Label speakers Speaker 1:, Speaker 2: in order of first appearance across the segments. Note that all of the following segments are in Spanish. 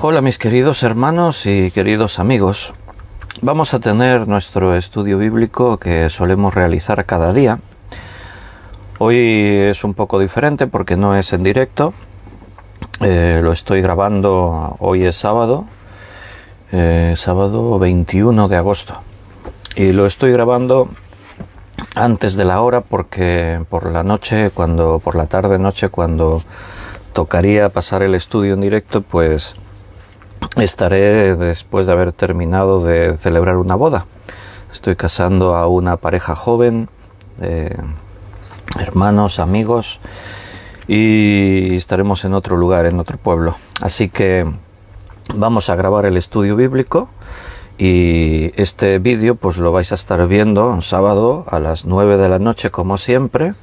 Speaker 1: Hola mis queridos hermanos y queridos amigos. Vamos a tener nuestro estudio bíblico que solemos realizar cada día. Hoy es un poco diferente porque no es en directo. Lo estoy grabando, hoy es sábado 21 de agosto. Y lo estoy grabando antes de la hora porque por la tarde-noche, cuando tocaría pasar el estudio en directo, pues estaré después de haber terminado de celebrar una boda. Estoy casando a una pareja joven, hermanos, amigos, y estaremos en otro lugar, en otro pueblo. Así que vamos a grabar el estudio bíblico y este vídeo pues lo vais a estar viendo un sábado a las 9 de la noche como siempre,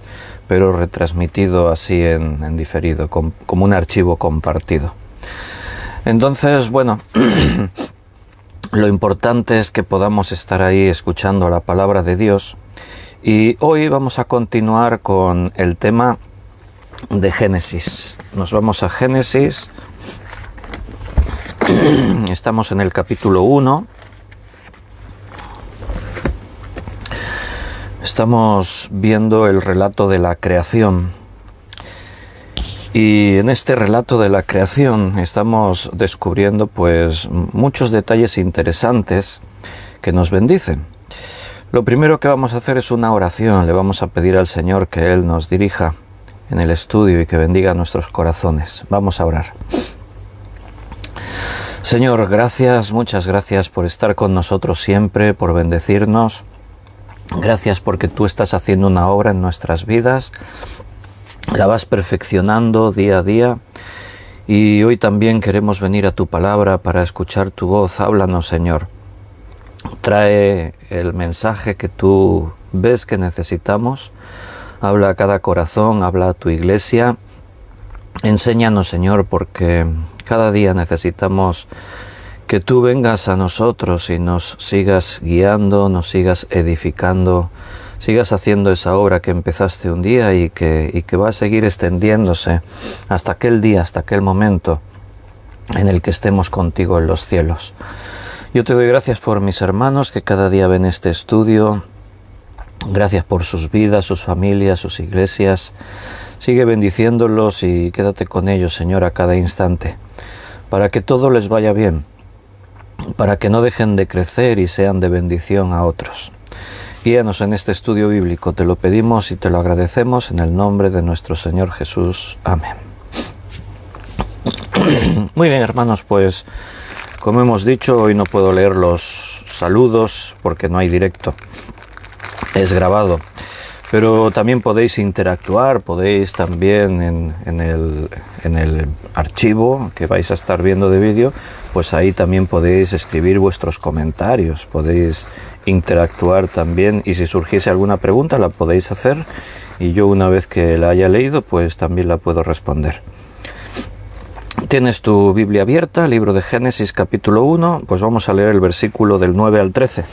Speaker 1: pero retransmitido así en diferido, como un archivo compartido. Entonces, bueno, lo importante es que podamos estar ahí escuchando la palabra de Dios. Y hoy vamos a continuar con el tema de Génesis. Nos vamos a Génesis. Estamos en el capítulo 1. Estamos viendo el relato de la creación. Y en este relato de la creación estamos descubriendo pues muchos detalles interesantes que nos bendicen. Lo primero que vamos a hacer es una oración. Le vamos a pedir al Señor que Él nos dirija en el estudio y que bendiga nuestros corazones. Vamos a orar. Señor, gracias, muchas gracias por estar con nosotros siempre, por bendecirnos. Gracias porque tú estás haciendo una obra en nuestras vidas. La vas perfeccionando día a día y hoy también queremos venir a tu palabra para escuchar tu voz. Háblanos, Señor. Trae el mensaje que tú ves que necesitamos. Habla a cada corazón, habla a tu iglesia. Enséñanos, Señor, porque cada día necesitamos que tú vengas a nosotros y nos sigas guiando, nos sigas edificando, sigas haciendo esa obra que empezaste un día y que va a seguir extendiéndose hasta aquel día, hasta aquel momento en el que estemos contigo en los cielos. Yo te doy gracias por mis hermanos que cada día ven este estudio. Gracias por sus vidas, sus familias, sus iglesias. Sigue bendiciéndolos y quédate con ellos, Señor, a cada instante, para que todo les vaya bien, para que no dejen de crecer y sean de bendición a otros. Guíanos en este estudio bíblico, te lo pedimos y te lo agradecemos en el nombre de nuestro Señor Jesús. Amén. Muy bien, hermanos, pues como hemos dicho, hoy no puedo leer los saludos porque no hay directo, es grabado. Pero también podéis interactuar, podéis también en el archivo que vais a estar viendo de vídeo, pues ahí también podéis escribir vuestros comentarios, podéis interactuar también y si surgiese alguna pregunta la podéis hacer y yo una vez que la haya leído pues también la puedo responder. Tienes tu Biblia abierta, libro de Génesis capítulo 1, pues vamos a leer el versículo del 9 al 13.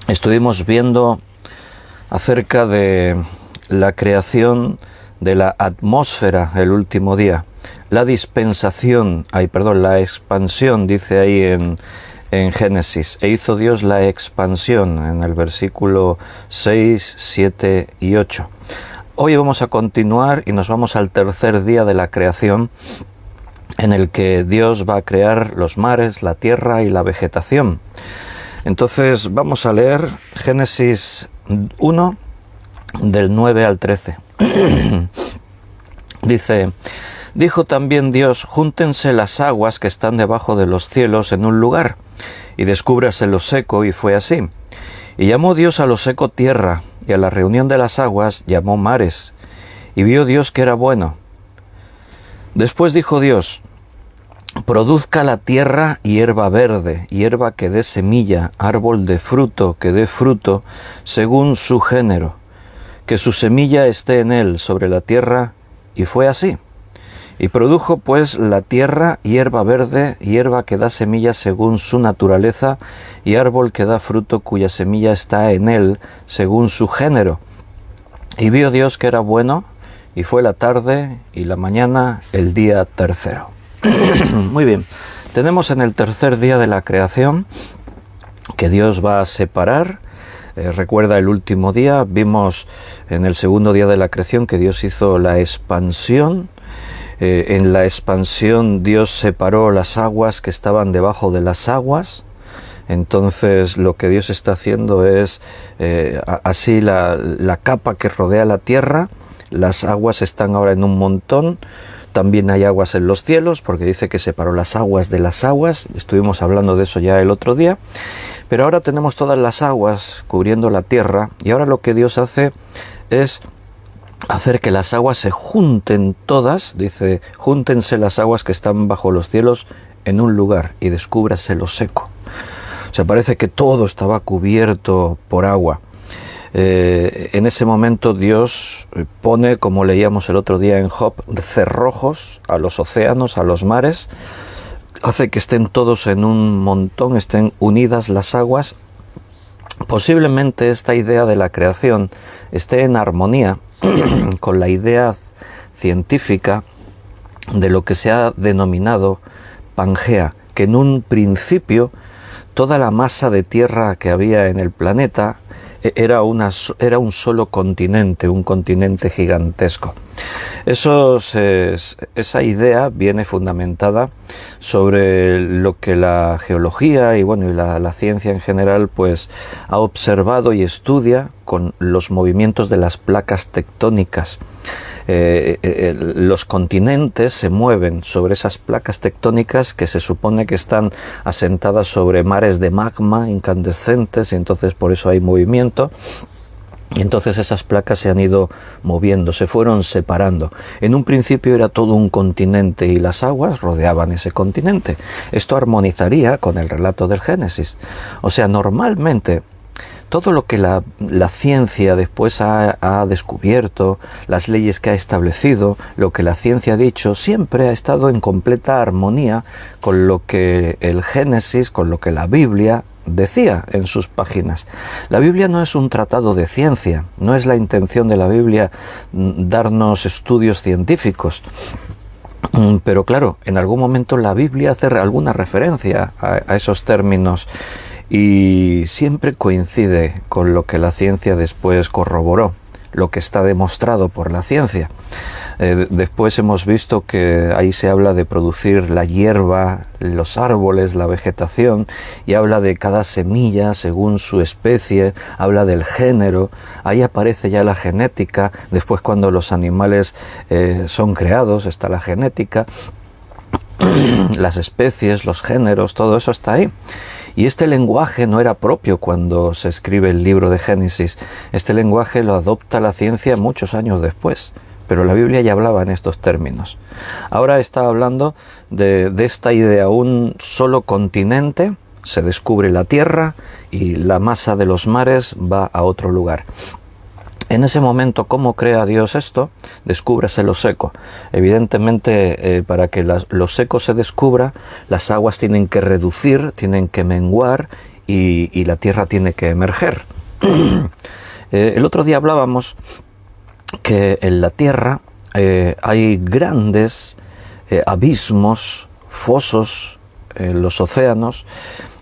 Speaker 1: Estuvimos viendo acerca de la creación de la atmósfera el último día, la expansión, dice ahí en Génesis, e hizo Dios la expansión en el versículo 6, 7 y 8. Hoy vamos a continuar y nos vamos al tercer día de la creación, en el que Dios va a crear los mares, la tierra y la vegetación. Entonces vamos a leer Génesis 1 del 9 al 13. Dice: dijo también Dios, júntense las aguas que están debajo de los cielos en un lugar, y descúbrase lo seco, y fue así. Y llamó Dios a lo seco tierra, y a la reunión de las aguas llamó mares, y vio Dios que era bueno. Después dijo Dios: produzca la tierra hierba verde, hierba que dé semilla, árbol de fruto que dé fruto según su género, que su semilla esté en él sobre la tierra, y fue así. Y produjo pues la tierra hierba verde, hierba que da semilla según su naturaleza, y árbol que da fruto cuya semilla está en él según su género. Y vio Dios que era bueno, y fue la tarde y la mañana el día tercero. Muy bien, tenemos en el tercer día de la creación que Dios va a separar. Recuerda el último día, vimos en el segundo día de la creación que Dios hizo la expansión. En la expansión Dios separó las aguas que estaban debajo de las aguas. Entonces lo que Dios está haciendo es así la capa que rodea la tierra. Las aguas están ahora en un montón. También hay aguas en los cielos, porque dice que separó las aguas de las aguas. Estuvimos hablando de eso ya el otro día. Pero ahora tenemos todas las aguas cubriendo la tierra, y ahora lo que Dios hace es hacer que las aguas se junten todas. Dice, júntense las aguas que están bajo los cielos en un lugar y descúbrase lo seco. O sea, parece que todo estaba cubierto por agua. En ese momento Dios pone, como leíamos el otro día en Job, cerrojos a los océanos, a los mares, hace que estén todos en un montón, estén unidas las aguas. Posiblemente esta idea de la creación esté en armonía con la idea científica de lo que se ha denominado Pangea, que en un principio toda la masa de tierra que había en el planeta era un solo continente, un continente gigantesco. Esa idea viene fundamentada sobre lo que la geología y la ciencia en general pues ha observado y estudia con los movimientos de las placas tectónicas. Los continentes se mueven sobre esas placas tectónicas que se supone que están asentadas sobre mares de magma incandescentes, y entonces por eso hay movimiento. Y entonces esas placas se han ido moviendo, se fueron separando. En un principio era todo un continente y las aguas rodeaban ese continente. Esto armonizaría con el relato del Génesis. O sea, normalmente todo lo que la ciencia después ha descubierto, las leyes que ha establecido, lo que la ciencia ha dicho, siempre ha estado en completa armonía con lo que el Génesis, con lo que la Biblia decía en sus páginas. La Biblia no es un tratado de ciencia, no es la intención de la Biblia darnos estudios científicos. Pero claro, en algún momento la Biblia hace alguna referencia a esos términos y siempre coincide con lo que la ciencia después corroboró, lo que está demostrado por la ciencia. Después hemos visto que ahí se habla de producir la hierba, los árboles, la vegetación, y habla de cada semilla según su especie, habla del género, ahí aparece ya la genética. Después, cuando los animales son creados, está la genética, las especies, los géneros, todo eso está ahí. Y este lenguaje no era propio cuando se escribe el libro de Génesis. Este lenguaje lo adopta la ciencia muchos años después, pero la Biblia ya hablaba en estos términos. Ahora está hablando de esta idea, un solo continente, se descubre la tierra y la masa de los mares va a otro lugar. En ese momento, ¿cómo crea Dios esto? Descúbrase lo seco. Evidentemente, para que lo seco se descubra, las aguas tienen que reducir, tienen que menguar y la tierra tiene que emerger. El otro día hablábamos que en la tierra hay grandes abismos, fosos en los océanos.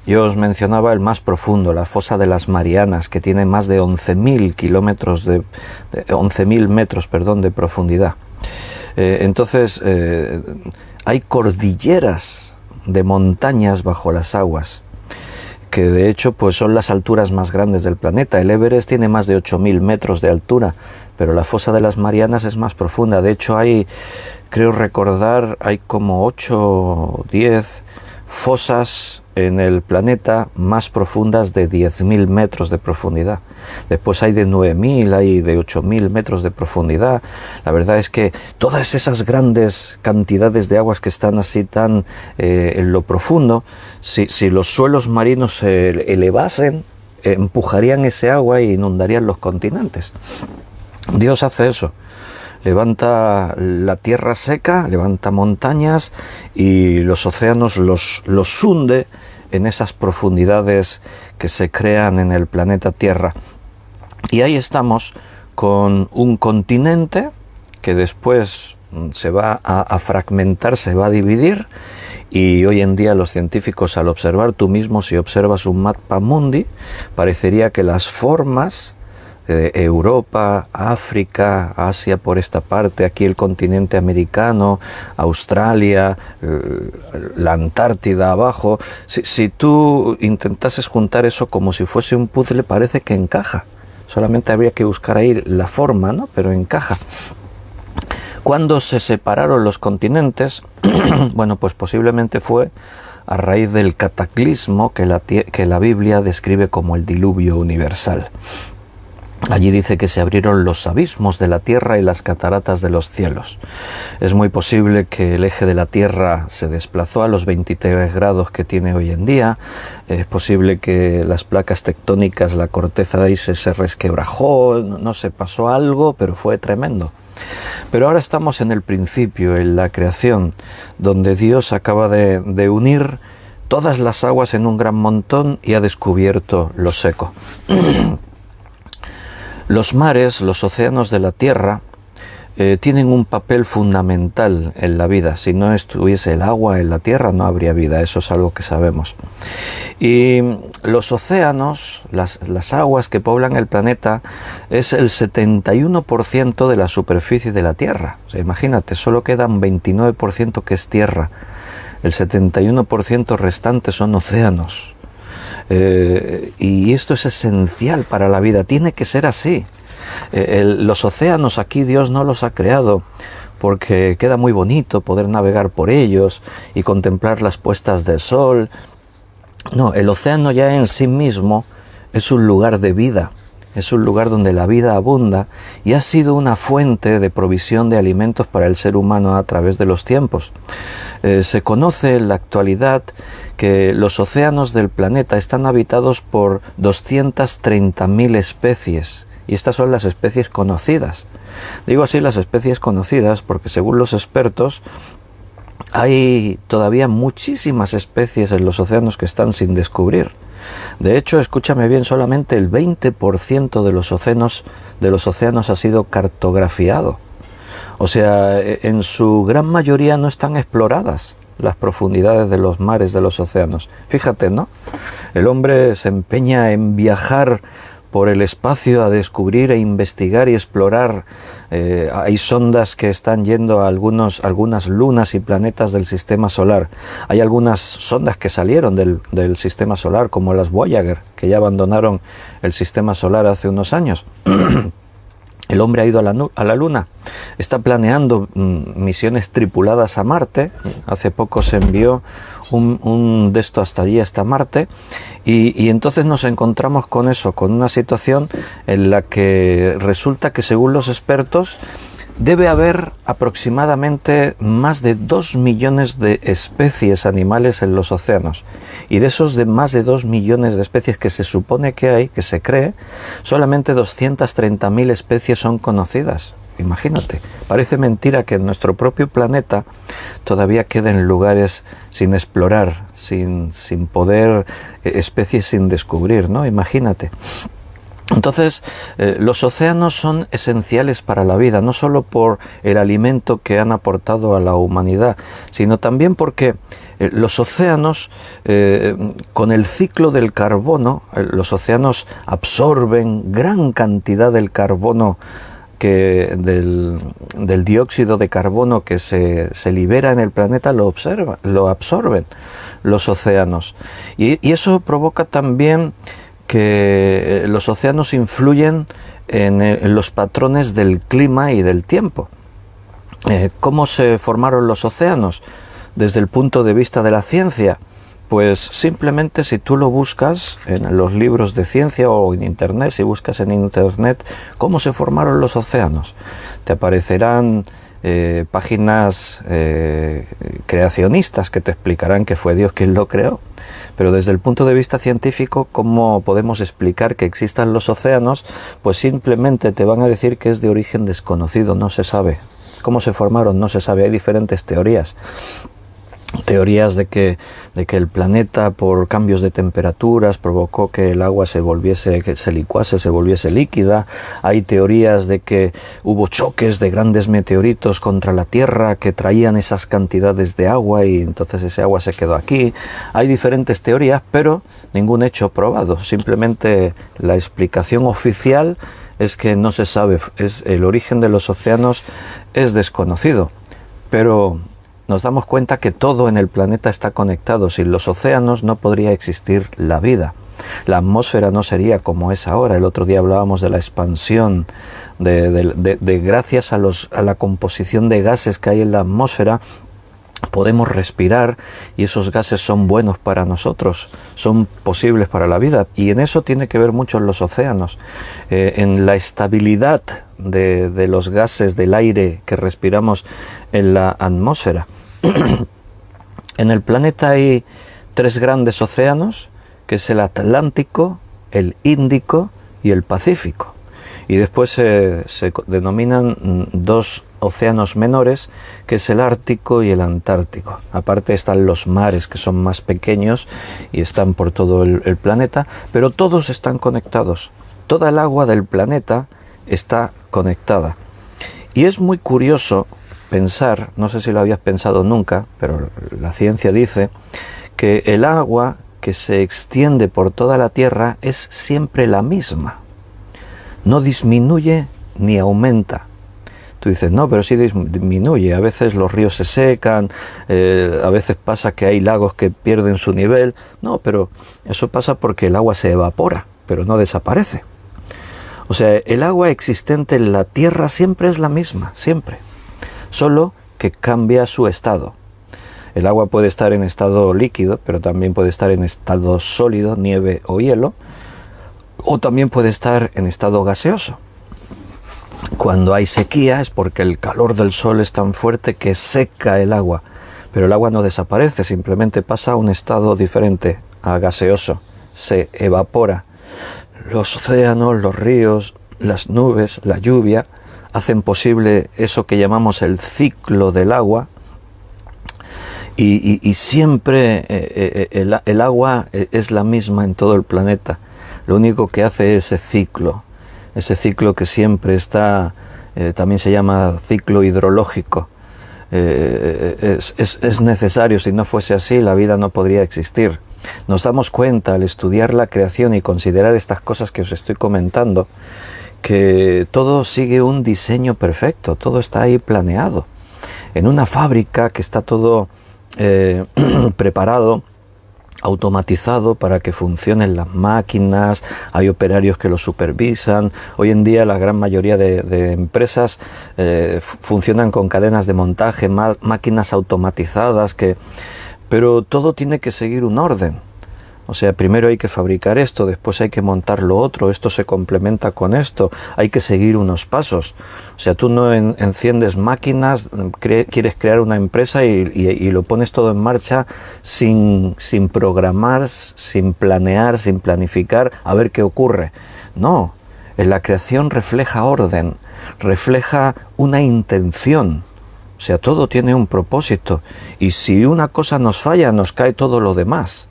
Speaker 1: Yo os mencionaba el más profundo, la fosa de las Marianas, que tiene más de 11.000 kilómetros 11.000 metros, de profundidad. Entonces, hay cordilleras de montañas bajo las aguas, que de hecho pues son las alturas más grandes del planeta. El Everest tiene más de 8.000 metros de altura, pero la fosa de las Marianas es más profunda. De hecho creo recordar, hay como 8 o 10 fosas en el planeta más profundas de 10.000 metros de profundidad. Después hay de 9.000, hay de 8.000 metros de profundidad. La verdad es que todas esas grandes cantidades de aguas que están así tan en lo profundo, si los suelos marinos se elevasen, empujarían ese agua e inundarían los continentes. Dios hace eso. Levanta la tierra seca, levanta montañas y los océanos los hunde en esas profundidades que se crean en el planeta Tierra. Y ahí estamos con un continente que después se va a fragmentar, se va a dividir, y hoy en día los científicos, al observar, tú mismo si observas un mapa mundi, parecería que las formas de Europa, África, Asia por esta parte, aquí el continente americano, Australia, la Antártida abajo, si tú intentases juntar eso como si fuese un puzzle, parece que encaja. Solamente habría que buscar ahí la forma, ¿no? Pero encaja. Cuando se separaron los continentes, bueno, pues posiblemente fue a raíz del cataclismo que la Biblia describe como el diluvio universal. Allí dice que se abrieron los abismos de la tierra y las cataratas de los cielos. Es muy posible que el eje de la Tierra se desplazó a los 23 grados que tiene hoy en día. Es posible que las placas tectónicas, la corteza de ahí se resquebrajó, no sé, pasó algo, pero fue tremendo. Pero ahora estamos en el principio, en la creación, donde Dios acaba de unir todas las aguas en un gran montón y ha descubierto lo seco. Los mares, los océanos de la Tierra, tienen un papel fundamental en la vida. Si no estuviese el agua en la Tierra, no habría vida. Eso es algo que sabemos. Y los océanos, las aguas que poblan el planeta, es el 71% de la superficie de la Tierra. O sea, imagínate, solo queda un 29% que es tierra. El 71% restante son océanos. Y esto es esencial para la vida, tiene que ser así. Los océanos aquí Dios no los ha creado porque queda muy bonito poder navegar por ellos y contemplar las puestas de sol. No, el océano ya en sí mismo es un lugar de vida, es un lugar donde la vida abunda y ha sido una fuente de provisión de alimentos para el ser humano a través de los tiempos. Se conoce en la actualidad que los océanos del planeta están habitados por 230.000 especies, y estas son las especies conocidas. Digo así las especies conocidas porque según los expertos hay todavía muchísimas especies en los océanos que están sin descubrir. De hecho, escúchame bien, solamente el 20% de los océanos ha sido cartografiado. O sea, en su gran mayoría no están exploradas las profundidades de los mares, de los océanos. Fíjate, ¿no? El hombre se empeña en viajar por el espacio a descubrir e investigar y explorar. Hay sondas que están yendo a algunas lunas y planetas del sistema solar. Hay algunas sondas que salieron del sistema solar, como las Voyager, que ya abandonaron el sistema solar hace unos años. El hombre ha ido a la Luna, está planeando misiones tripuladas a Marte. Hace poco se envió un de estos hasta allí, hasta Marte, y entonces nos encontramos con eso, con una situación en la que resulta que según los expertos debe haber aproximadamente más de 2 millones de especies animales en los océanos. Y de esos de más de 2 millones de especies que se supone que hay, que se cree, solamente 230.000 especies son conocidas. Imagínate, parece mentira que en nuestro propio planeta todavía queden lugares sin explorar, sin poder, especies sin descubrir, ¿no? Imagínate. Entonces, los océanos son esenciales para la vida, no solo por el alimento que han aportado a la humanidad, sino también porque los océanos, con el ciclo del carbono, los océanos absorben gran cantidad del carbono, del dióxido de carbono que se libera en el planeta, lo absorben los océanos. Y eso provoca también que los océanos influyen en los patrones del clima y del tiempo. ¿Cómo se formaron los océanos? Desde el punto de vista de la ciencia, pues simplemente si tú lo buscas en los libros de ciencia o en internet, si buscas en internet cómo se formaron los océanos, te aparecerán páginas creacionistas que te explicarán que fue Dios quien lo creó. Pero desde el punto de vista científico, ¿cómo podemos explicar que existan los océanos? Pues simplemente te van a decir que es de origen desconocido, no se sabe. ¿Cómo se formaron? No se sabe, hay diferentes teorías. Teorías de que el planeta, por cambios de temperaturas, provocó que el agua que se licuase, se volviese líquida. Hay teorías de que hubo choques de grandes meteoritos contra la Tierra que traían esas cantidades de agua y entonces ese agua se quedó aquí. Hay diferentes teorías, pero ningún hecho probado. Simplemente la explicación oficial es que no se sabe, el origen de los océanos es desconocido, pero nos damos cuenta que todo en el planeta está conectado. Sin los océanos no podría existir la vida. La atmósfera no sería como es ahora. El otro día hablábamos de la expansión, gracias a la composición de gases que hay en la atmósfera, podemos respirar y esos gases son buenos para nosotros, son posibles para la vida, y en eso tiene que ver mucho los océanos, en la estabilidad de los gases del aire que respiramos en la atmósfera. En el planeta hay 3 grandes océanos, que es el Atlántico, el Índico y el Pacífico. Y después se denominan 2 océanos menores, que es el Ártico y el Antártico. Aparte están los mares, que son más pequeños y están por todo el planeta, pero todos están conectados. Toda el agua del planeta está conectada. Y es muy curioso pensar, no sé si lo habías pensado nunca, pero la ciencia dice que el agua que se extiende por toda la Tierra es siempre la misma. No disminuye ni aumenta. Tú dices, no, pero sí disminuye. A veces los ríos se secan, a veces pasa que hay lagos que pierden su nivel. No, pero eso pasa porque el agua se evapora, pero no desaparece. O sea, el agua existente en la Tierra siempre es la misma, siempre. Solo que cambia su estado. El agua puede estar en estado líquido, pero también puede estar en estado sólido, nieve o hielo, o también puede estar en estado gaseoso. Cuando hay sequía es porque el calor del sol es tan fuerte que seca el agua, pero el agua no desaparece, simplemente pasa a un estado diferente, a gaseoso, se evapora. Los océanos, los ríos, las nubes, la lluvia hacen posible eso que llamamos el ciclo del agua, y siempre el agua es la misma en todo el planeta. Lo único que hace es ese ciclo que siempre está, también se llama ciclo hidrológico. Es necesario, si no fuese así la vida no podría existir. Nos damos cuenta al estudiar la creación y considerar estas cosas que os estoy comentando, que todo sigue un diseño perfecto, todo está ahí planeado. En una fábrica que está todo preparado, automatizado para que funcionen las máquinas, hay operarios que lo supervisan. Hoy en día la gran mayoría de empresas funcionan con cadenas de montaje, máquinas automatizadas, pero todo tiene que seguir un orden. O sea, primero hay que fabricar esto, después hay que montar lo otro, esto se complementa con esto, hay que seguir unos pasos. O sea, tú no enciendes máquinas, quieres crear una empresa y lo pones todo en marcha sin programar, sin planear, sin planificar, a ver qué ocurre. No, en la creación refleja orden, refleja una intención. O sea, todo tiene un propósito, y si una cosa nos falla, nos cae todo lo demás.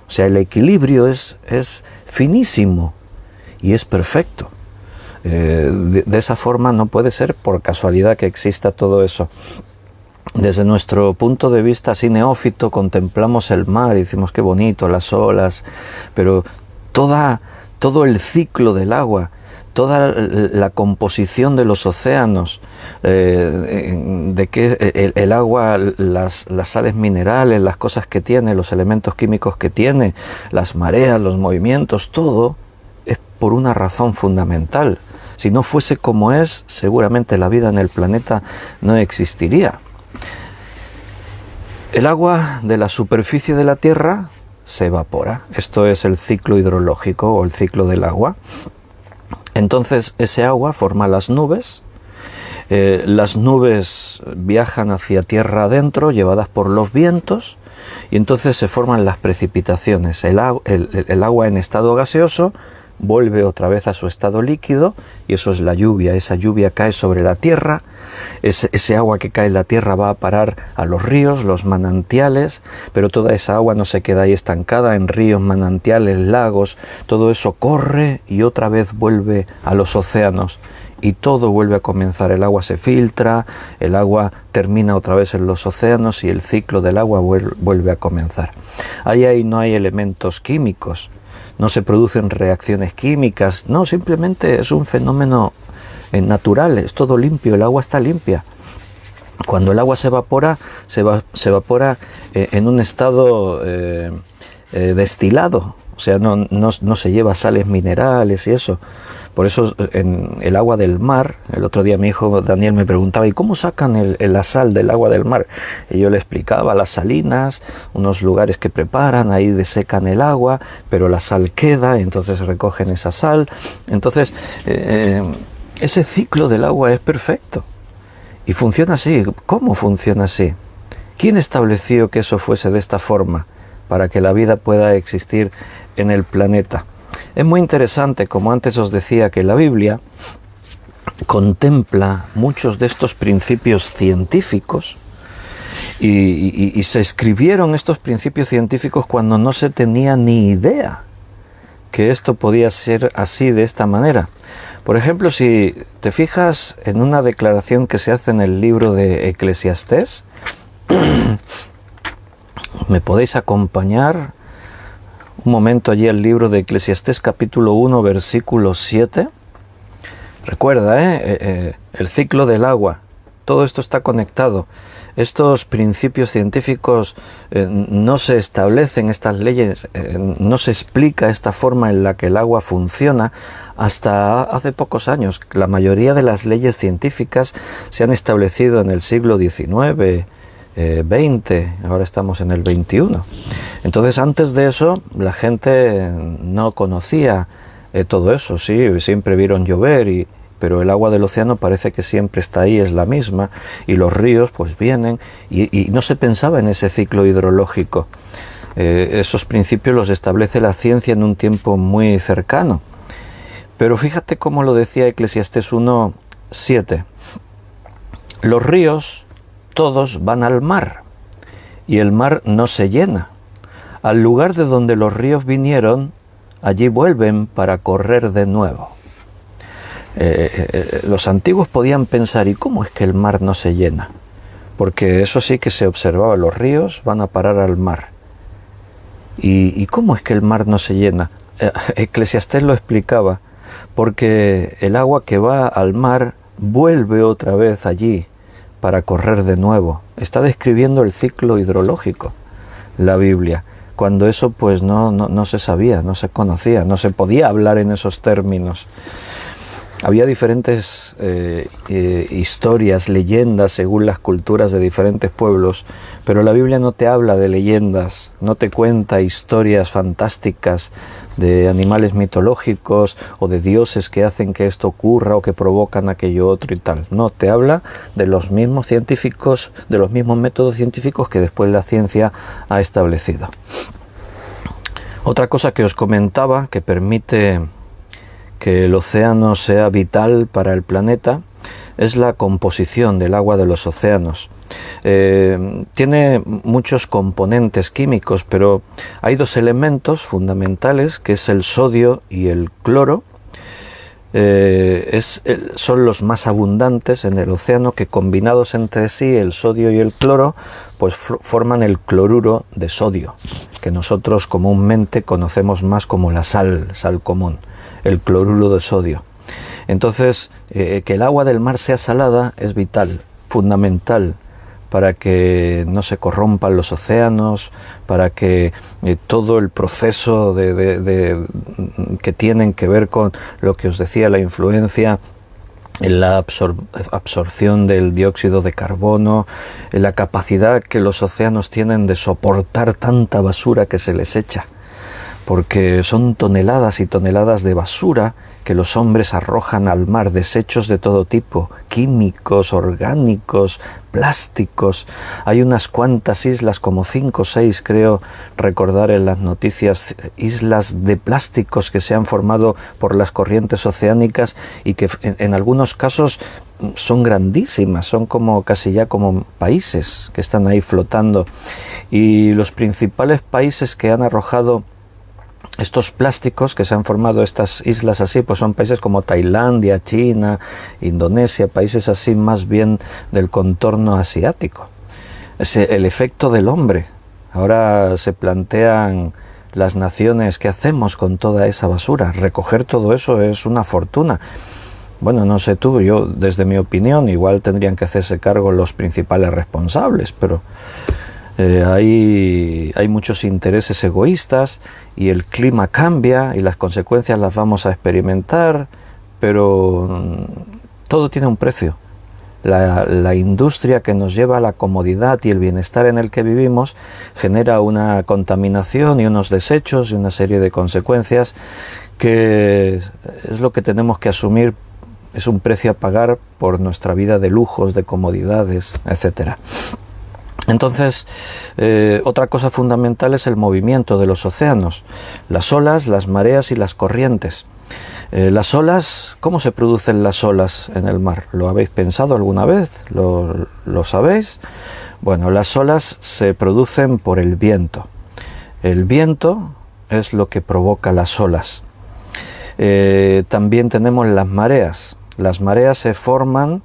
Speaker 1: O sea, el equilibrio es finísimo y es perfecto. De esa forma no puede ser por casualidad que exista todo eso. Desde nuestro punto de vista así neófito contemplamos el mar y decimos qué bonito, las olas, pero todo el ciclo del agua, toda la composición de los océanos, de que el agua, las sales minerales, las cosas que tiene, los elementos químicos que tiene, las mareas, los movimientos, todo es por una razón fundamental. Si no fuese como es, seguramente la vida en el planeta no existiría. El agua de la superficie de la Tierra se evapora. Esto es el ciclo hidrológico o el ciclo del agua. Entonces ese agua forma las nubes viajan hacia tierra adentro, llevadas por los vientos, y entonces se forman las precipitaciones. El agua en estado gaseoso vuelve otra vez a su estado líquido, y eso es la lluvia. Esa lluvia cae sobre la tierra, ese agua que cae en la tierra va a parar a los ríos, los manantiales, pero toda esa agua no se queda ahí estancada en ríos, manantiales, lagos, todo eso corre y otra vez vuelve a los océanos. Y todo vuelve a comenzar, el agua se filtra, el agua termina otra vez en los océanos y el ciclo del agua vuelve a comenzar. Ahí no hay elementos químicos, no se producen reacciones químicas, no, simplemente es un fenómeno natural, es todo limpio, el agua está limpia. Cuando el agua se evapora, se evapora en un estado destilado, o sea, no se lleva sales minerales y eso. Por eso en el agua del mar, el otro día mi hijo Daniel me preguntaba, ¿y cómo sacan la sal del agua del mar? Y yo le explicaba, las salinas, unos lugares que preparan, ahí desecan el agua, pero la sal queda, y entonces recogen esa sal. Entonces, ese ciclo del agua es perfecto. Y funciona así. ¿Cómo funciona así? ¿Quién estableció que eso fuese de esta forma para que la vida pueda existir en el planeta? Es muy interesante, como antes os decía, que la Biblia contempla muchos de estos principios científicos y se escribieron estos principios científicos cuando no se tenía ni idea que esto podía ser así, de esta manera. Por ejemplo, si te fijas en una declaración que se hace en el libro de Eclesiastés, ¿me podéis acompañar un momento allí al libro de Eclesiastés capítulo 1 versículo 7? Recuerda, el ciclo del agua, todo esto está conectado. Estos principios científicos no se establecen, estas leyes, no se explica esta forma en la que el agua funciona hasta hace pocos años. La mayoría de las leyes científicas se han establecido en el siglo XIX, 20, ahora estamos en el 21. Entonces, antes de eso, la gente no conocía todo eso. Sí, siempre vieron llover, pero el agua del océano parece que siempre está ahí, es la misma, y los ríos pues vienen, y no se pensaba en ese ciclo hidrológico. Esos principios los establece la ciencia en un tiempo muy cercano. Pero fíjate cómo lo decía Eclesiastés 1:7. Los ríos todos van al mar, y el mar no se llena. Al lugar de donde los ríos vinieron, allí vuelven para correr de nuevo. Los antiguos podían pensar, ¿y cómo es que el mar no se llena? Porque eso sí que se observaba, los ríos van a parar al mar. ¿Y cómo es que el mar no se llena? Eclesiastés lo explicaba, porque el agua que va al mar vuelve otra vez allí para correr de nuevo. Está describiendo el ciclo hidrológico, la Biblia, cuando eso pues no se sabía, no se conocía, no se podía hablar en esos términos. Había diferentes historias, leyendas según las culturas de diferentes pueblos, pero la Biblia no te habla de leyendas, no te cuenta historias fantásticas de animales mitológicos o de dioses que hacen que esto ocurra o que provocan aquello otro y tal. No, te habla de los mismos científicos, de los mismos métodos científicos que después la ciencia ha establecido. Otra cosa que os comentaba que permite que el océano sea vital para el planeta es la composición del agua de los océanos. Tiene muchos componentes químicos, pero hay dos elementos fundamentales, que es el sodio y el cloro. Son los más abundantes en el océano, que combinados entre sí, el sodio y el cloro, pues forman el cloruro de sodio, que nosotros comúnmente conocemos más como la sal común, el cloruro de sodio. Entonces, que el agua del mar sea salada es vital, fundamental, para que no se corrompan los océanos, para que todo el proceso que tienen que ver con lo que os decía, la influencia en la absorción del dióxido de carbono, en la capacidad que los océanos tienen de soportar tanta basura que se les echa. porque son toneladas y toneladas de basura que los hombres arrojan al mar, desechos de todo tipo, químicos, orgánicos, plásticos. Hay unas cuantas islas, como 5 o 6 creo recordar en las noticias, islas de plásticos que se han formado por las corrientes oceánicas y que en algunos casos son grandísimas, son como casi ya como países que están ahí flotando. Y los principales países que han arrojado estos plásticos, que se han formado estas islas así, pues son países como Tailandia, China, Indonesia, países así más bien del contorno asiático. Es el efecto del hombre. Ahora se plantean las naciones, ¿qué hacemos con toda esa basura? Recoger todo eso es una fortuna. Bueno, no sé tú, yo desde mi opinión igual tendrían que hacerse cargo los principales responsables, pero hay muchos intereses egoístas y el clima cambia y las consecuencias las vamos a experimentar, pero todo tiene un precio. La industria que nos lleva a la comodidad y el bienestar en el que vivimos genera una contaminación y unos desechos y una serie de consecuencias que es lo que tenemos que asumir. Es un precio a pagar por nuestra vida de lujos, de comodidades, etcétera. Entonces, otra cosa fundamental es el movimiento de los océanos, las olas, las mareas y las corrientes. Las olas, ¿cómo se producen las olas en el mar? ¿Lo habéis pensado alguna vez? ¿Lo sabéis? Bueno, las olas se producen por el viento. El viento es lo que provoca las olas. También tenemos las mareas. Las mareas se forman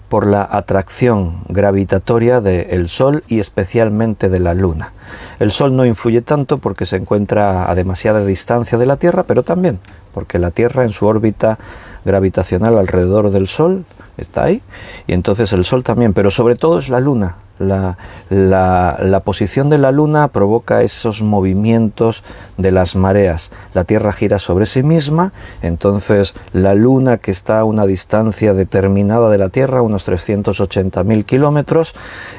Speaker 1: por la atracción gravitatoria del Sol y especialmente de la Luna. El Sol no influye tanto porque se encuentra a demasiada distancia de la Tierra, pero también porque la Tierra en su órbita gravitacional alrededor del Sol está ahí, y entonces el Sol también, pero sobre todo es la Luna. La posición de la Luna provoca esos movimientos de las mareas. La Tierra gira sobre sí misma, entonces la Luna, que está a una distancia determinada de la Tierra, unos 380.000 kilómetros,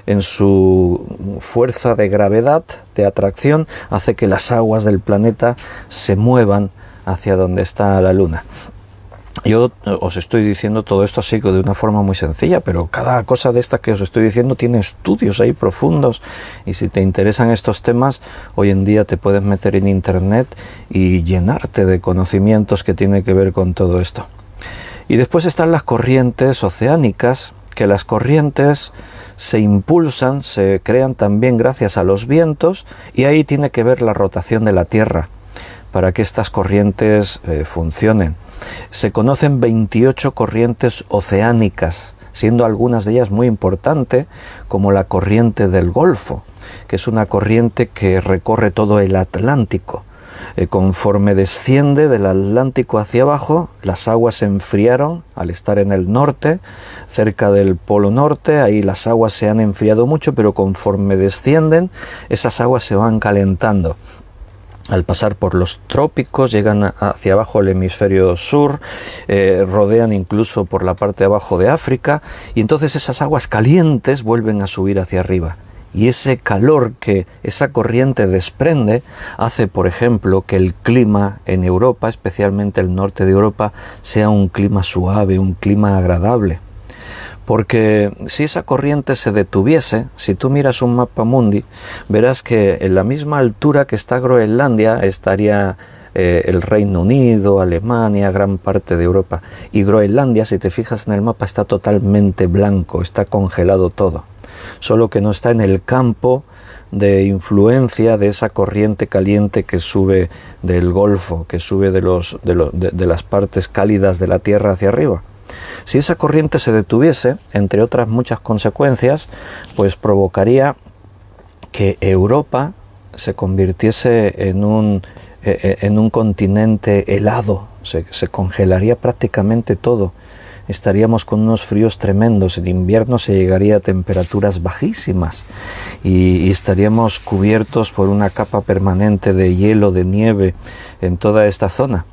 Speaker 1: en su fuerza de gravedad, de atracción, hace que las aguas del planeta se muevan hacia donde está la Luna. Yo os estoy diciendo todo esto así de una forma muy sencilla, pero cada cosa de esta que os estoy diciendo tiene estudios ahí profundos, y si te interesan estos temas, hoy en día te puedes meter en internet y llenarte de conocimientos que tienen que ver con todo esto. Y después están las corrientes oceánicas, que las corrientes se impulsan, se crean también gracias a los vientos, y ahí tiene que ver la rotación de la Tierra para que estas corrientes funcionen. Se conocen 28 corrientes oceánicas, siendo algunas de ellas muy importantes, como la corriente del Golfo, que es una corriente que recorre todo el Atlántico. Conforme desciende del Atlántico hacia abajo, las aguas se enfriaron al estar en el norte, cerca del Polo Norte. Ahí las aguas se han enfriado mucho, pero conforme descienden, esas aguas se van calentando. Al pasar por los trópicos, llegan hacia abajo el hemisferio sur, rodean incluso por la parte de abajo de África, y entonces esas aguas calientes vuelven a subir hacia arriba. Y ese calor que esa corriente desprende hace, por ejemplo, que el clima en Europa, especialmente el norte de Europa, sea un clima suave, un clima agradable. Porque si esa corriente se detuviese, si tú miras un mapa mundi, verás que en la misma altura que está Groenlandia estaría el Reino Unido, Alemania, gran parte de Europa. Y Groenlandia, si te fijas en el mapa, está totalmente blanco, está congelado todo. Solo que no está en el campo de influencia de esa corriente caliente que sube del Golfo, que sube de las partes cálidas de la Tierra hacia arriba. Si esa corriente se detuviese, entre otras muchas consecuencias, pues provocaría que Europa se convirtiese en un continente helado, se congelaría prácticamente todo. Estaríamos con unos fríos tremendos, en invierno se llegaría a temperaturas bajísimas y estaríamos cubiertos por una capa permanente de hielo, de nieve en toda esta zona.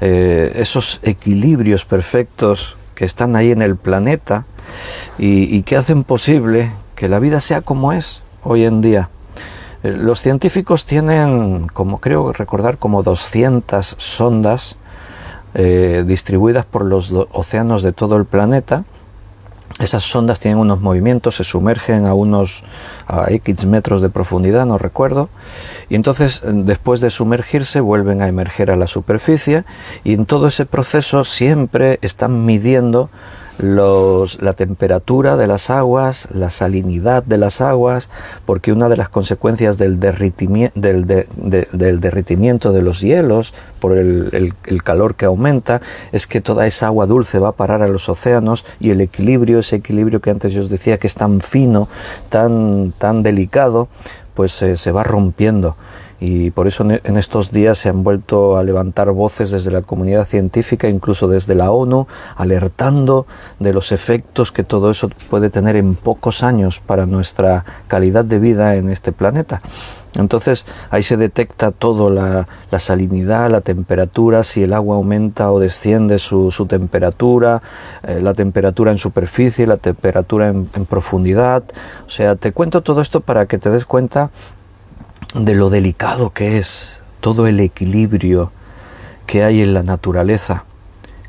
Speaker 1: Esos equilibrios perfectos que están ahí en el planeta y que hacen posible que la vida sea como es hoy en día. Los científicos tienen, como creo recordar, como 200 sondas distribuidas por los océanos de todo el planeta. Esas sondas tienen unos movimientos, se sumergen a X metros de profundidad, no recuerdo, y entonces después de sumergirse vuelven a emerger a la superficie, y en todo ese proceso siempre están midiendo la temperatura de las aguas, la salinidad de las aguas, porque una de las consecuencias del derritimiento de los hielos por el calor que aumenta es que toda esa agua dulce va a parar a los océanos, y el equilibrio, ese equilibrio que antes yo os decía que es tan fino, tan delicado, pues se va rompiendo. Y por eso en estos días se han vuelto a levantar voces desde la comunidad científica, incluso desde la ONU, alertando de los efectos que todo eso puede tener en pocos años para nuestra calidad de vida en este planeta. Entonces ahí se detecta todo, la salinidad, la temperatura, si el agua aumenta o desciende su temperatura, la temperatura en superficie, la temperatura en profundidad. O sea, te cuento todo esto para que te des cuenta de lo delicado que es todo el equilibrio que hay en la naturaleza.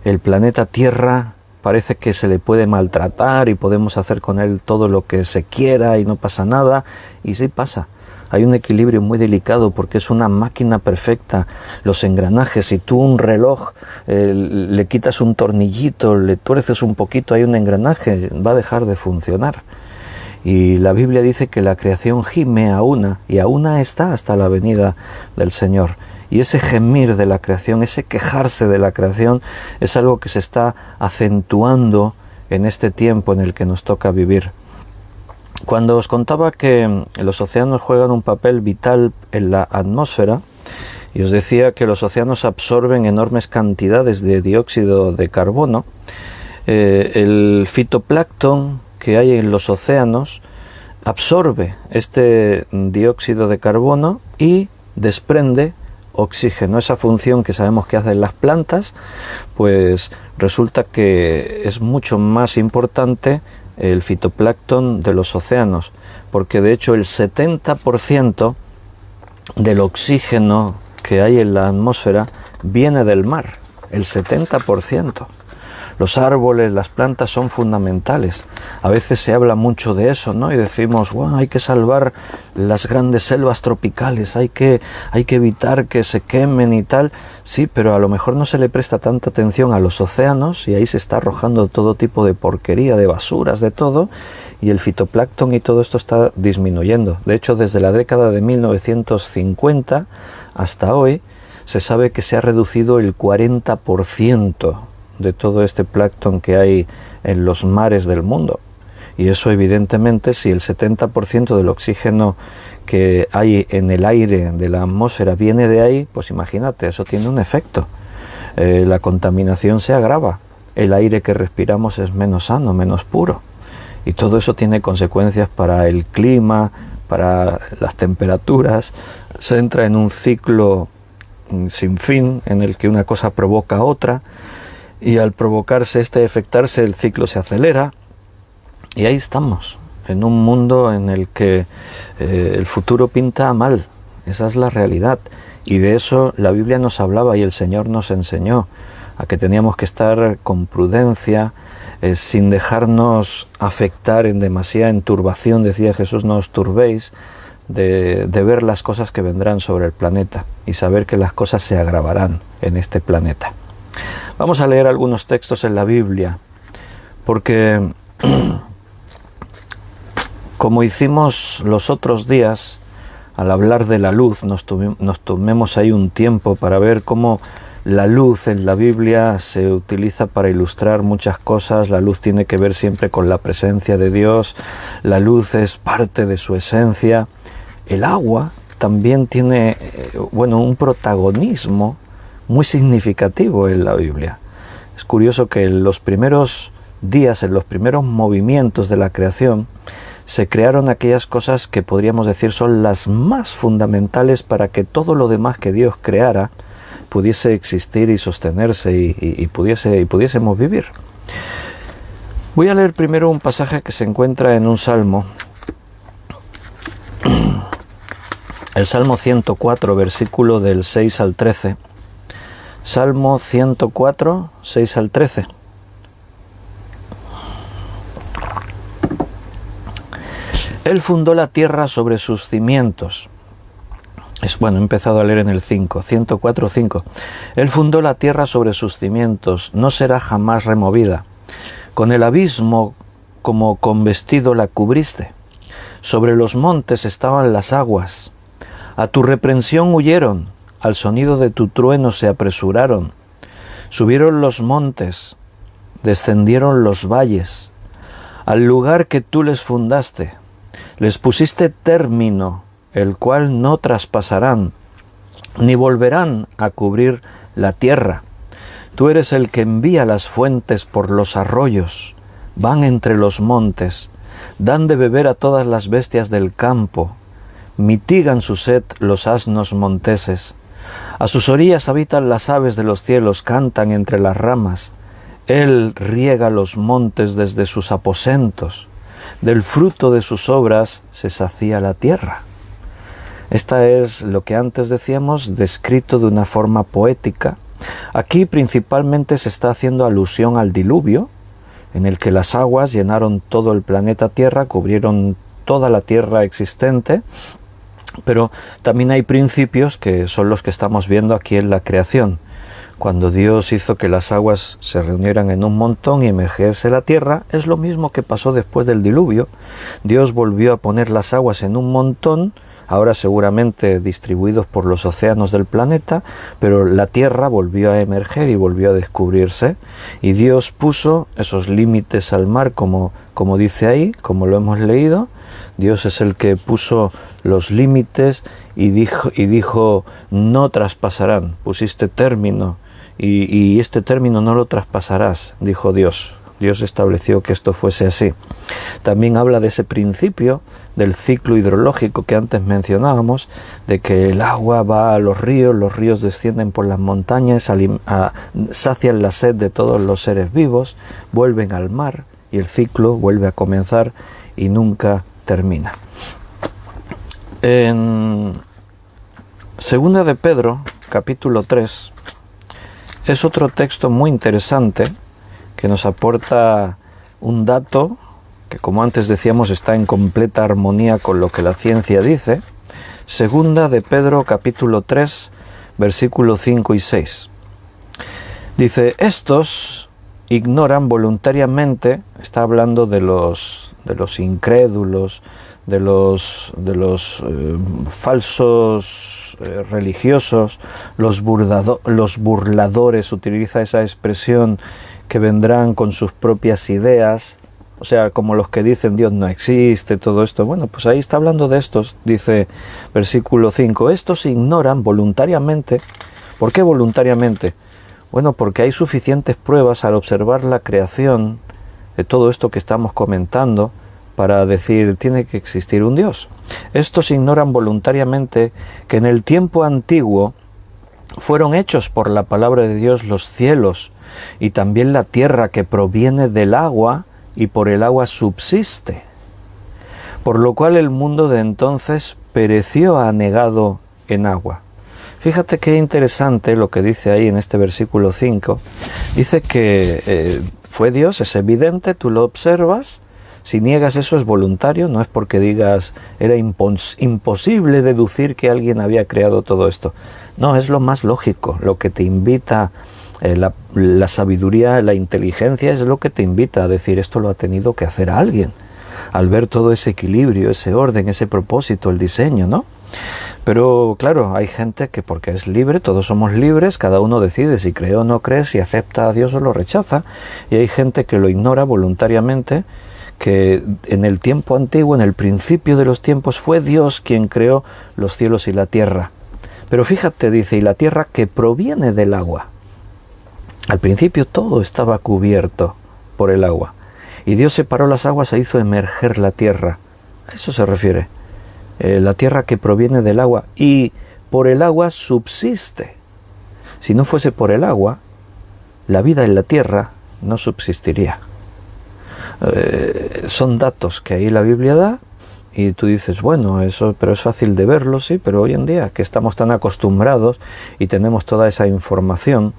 Speaker 1: El planeta Tierra parece que se le puede maltratar y podemos hacer con él todo lo que se quiera y no pasa nada, y sí pasa. Hay un equilibrio muy delicado porque es una máquina perfecta. Los engranajes, si tú un reloj le quitas un tornillito, le tuerces un poquito, hay un engranaje, va a dejar de funcionar. Y la Biblia dice que la creación gime a una, y a una está hasta la venida del Señor. Y ese gemir de la creación, ese quejarse de la creación, es algo que se está acentuando en este tiempo en el que nos toca vivir. Cuando os contaba que los océanos juegan un papel vital en la atmósfera, y os decía que los océanos absorben enormes cantidades de dióxido de carbono, el fitoplancton que hay en los océanos absorbe este dióxido de carbono y desprende oxígeno. Esa función que sabemos que hacen las plantas, pues resulta que es mucho más importante el fitoplancton de los océanos, porque de hecho el 70% del oxígeno que hay en la atmósfera viene del mar, el 70%. Los árboles, las plantas son fundamentales. A veces se habla mucho de eso, ¿no? Y decimos, wow, hay que salvar las grandes selvas tropicales, hay que evitar que se quemen y tal. Sí, pero a lo mejor no se le presta tanta atención a los océanos, y ahí se está arrojando todo tipo de porquería, de basuras, de todo, y el fitoplancton y todo esto está disminuyendo. De hecho, desde la década de 1950 hasta hoy, se sabe que se ha reducido el 40% de todo este plancton que hay en los mares del mundo. Y eso evidentemente, si el 70% del oxígeno que hay en el aire de la atmósfera viene de ahí, pues imagínate, eso tiene un efecto. La contaminación se agrava, el aire que respiramos es menos sano, menos puro. Y todo eso tiene consecuencias para el clima, para las temperaturas. Se entra en un ciclo sin fin en el que una cosa provoca otra, y al provocarse afectarse, el ciclo se acelera, y ahí estamos, en un mundo en el que el futuro pinta mal. Esa es la realidad, y de eso la Biblia nos hablaba y el Señor nos enseñó, a que teníamos que estar con prudencia, sin dejarnos afectar en demasiada enturbación. Decía Jesús, no os turbéis, de ver las cosas que vendrán sobre el planeta y saber que las cosas se agravarán en este planeta. Vamos a leer algunos textos en la Biblia, porque como hicimos los otros días, al hablar de la luz, nos tomemos ahí un tiempo para ver cómo la luz en la Biblia se utiliza para ilustrar muchas cosas. La luz tiene que ver siempre con la presencia de Dios, la luz es parte de su esencia. El agua también tiene, un protagonismo muy significativo en la Biblia. Es curioso que en los primeros días, en los primeros movimientos de la creación, se crearon aquellas cosas que podríamos decir son las más fundamentales para que todo lo demás que Dios creara pudiese existir y sostenerse y pudiésemos vivir. Voy a leer primero un pasaje que se encuentra en un salmo. El Salmo 104, versículo del 6 al 13. Salmo 104, 6 al 13. Él fundó la tierra sobre sus cimientos. He empezado a leer en el 5, 104, 5. Él fundó la tierra sobre sus cimientos, no será jamás removida. Con el abismo como con vestido la cubriste. Sobre los montes estaban las aguas. A tu reprensión huyeron, al sonido de tu trueno se apresuraron. Subieron los montes, descendieron los valles, al lugar que tú les fundaste. Les pusiste término, el cual no traspasarán, ni volverán a cubrir la tierra. Tú eres el que envía las fuentes por los arroyos, van entre los montes, dan de beber a todas las bestias del campo, mitigan su sed los asnos monteses. A sus orillas habitan las aves de los cielos, cantan entre las ramas. Él riega los montes desde sus aposentos, del fruto de sus obras se sacía la tierra. Esta es lo que antes decíamos, descrito de una forma poética. Aquí principalmente se está haciendo alusión al diluvio, en el que las aguas llenaron todo el planeta Tierra, cubrieron toda la Tierra existente, pero también hay principios que son los que estamos viendo aquí en la creación. Cuando Dios hizo que las aguas se reunieran en un montón y emergiese la tierra, es lo mismo que pasó después del diluvio. Dios volvió a poner las aguas en un montón, ahora seguramente distribuidos por los océanos del planeta, pero la tierra volvió a emerger y volvió a descubrirse, y Dios puso esos límites al mar, como dice ahí, como lo hemos leído. Dios es el que puso los límites y dijo no traspasarán, pusiste término, y este término no lo traspasarás, dijo Dios. Dios estableció que esto fuese así. También habla de ese principio del ciclo hidrológico que antes mencionábamos, de que el agua va a los ríos descienden por las montañas, sacian la sed de todos los seres vivos, vuelven al mar y el ciclo vuelve a comenzar y nunca termina. En Segunda de Pedro, capítulo 3, es otro texto muy interesante que nos aporta un dato que, como antes decíamos, está en completa armonía con lo que la ciencia dice. Segunda de Pedro, capítulo 3, versículos 5 y 6. Dice, estos ignoran voluntariamente, está hablando de los incrédulos, de los falsos religiosos, los burladores, utiliza esa expresión, que vendrán con sus propias ideas, o sea, como los que dicen Dios no existe, todo esto. Bueno, pues ahí está hablando de estos, dice versículo 5, estos ignoran voluntariamente. ¿Por qué voluntariamente? Bueno, porque hay suficientes pruebas al observar la creación de todo esto que estamos comentando para decir, tiene que existir un Dios. Estos ignoran voluntariamente que en el tiempo antiguo fueron hechos por la palabra de Dios los cielos y también la tierra, que proviene del agua y por el agua subsiste, por lo cual el mundo de entonces pereció anegado en agua. Fíjate qué interesante lo que dice ahí en este versículo 5. Dice que fue Dios, es evidente, tú lo observas. Si niegas eso es voluntario, no es porque digas era imposible deducir que alguien había creado todo esto. No, es lo más lógico, lo que te invita, la sabiduría, la inteligencia es lo que te invita a decir esto lo ha tenido que hacer alguien. Al ver todo ese equilibrio, ese orden, ese propósito, el diseño, ¿no? Pero claro, hay gente que porque es libre, todos somos libres, cada uno decide si cree o no cree, si acepta a Dios o lo rechaza, y hay gente que lo ignora voluntariamente, que en el tiempo antiguo, en el principio de los tiempos, fue Dios quien creó los cielos y la tierra. Pero fíjate, dice, y la tierra que proviene del agua. Al principio todo estaba cubierto por el agua, y Dios separó las aguas e hizo emerger la tierra. A eso se refiere. La tierra que proviene del agua, y por el agua subsiste. Si no fuese por el agua, la vida en la tierra no subsistiría. Son datos que ahí la Biblia da Y tú dices, bueno, eso, pero es fácil de verlo, sí, pero hoy en día que estamos tan acostumbrados y tenemos toda esa información,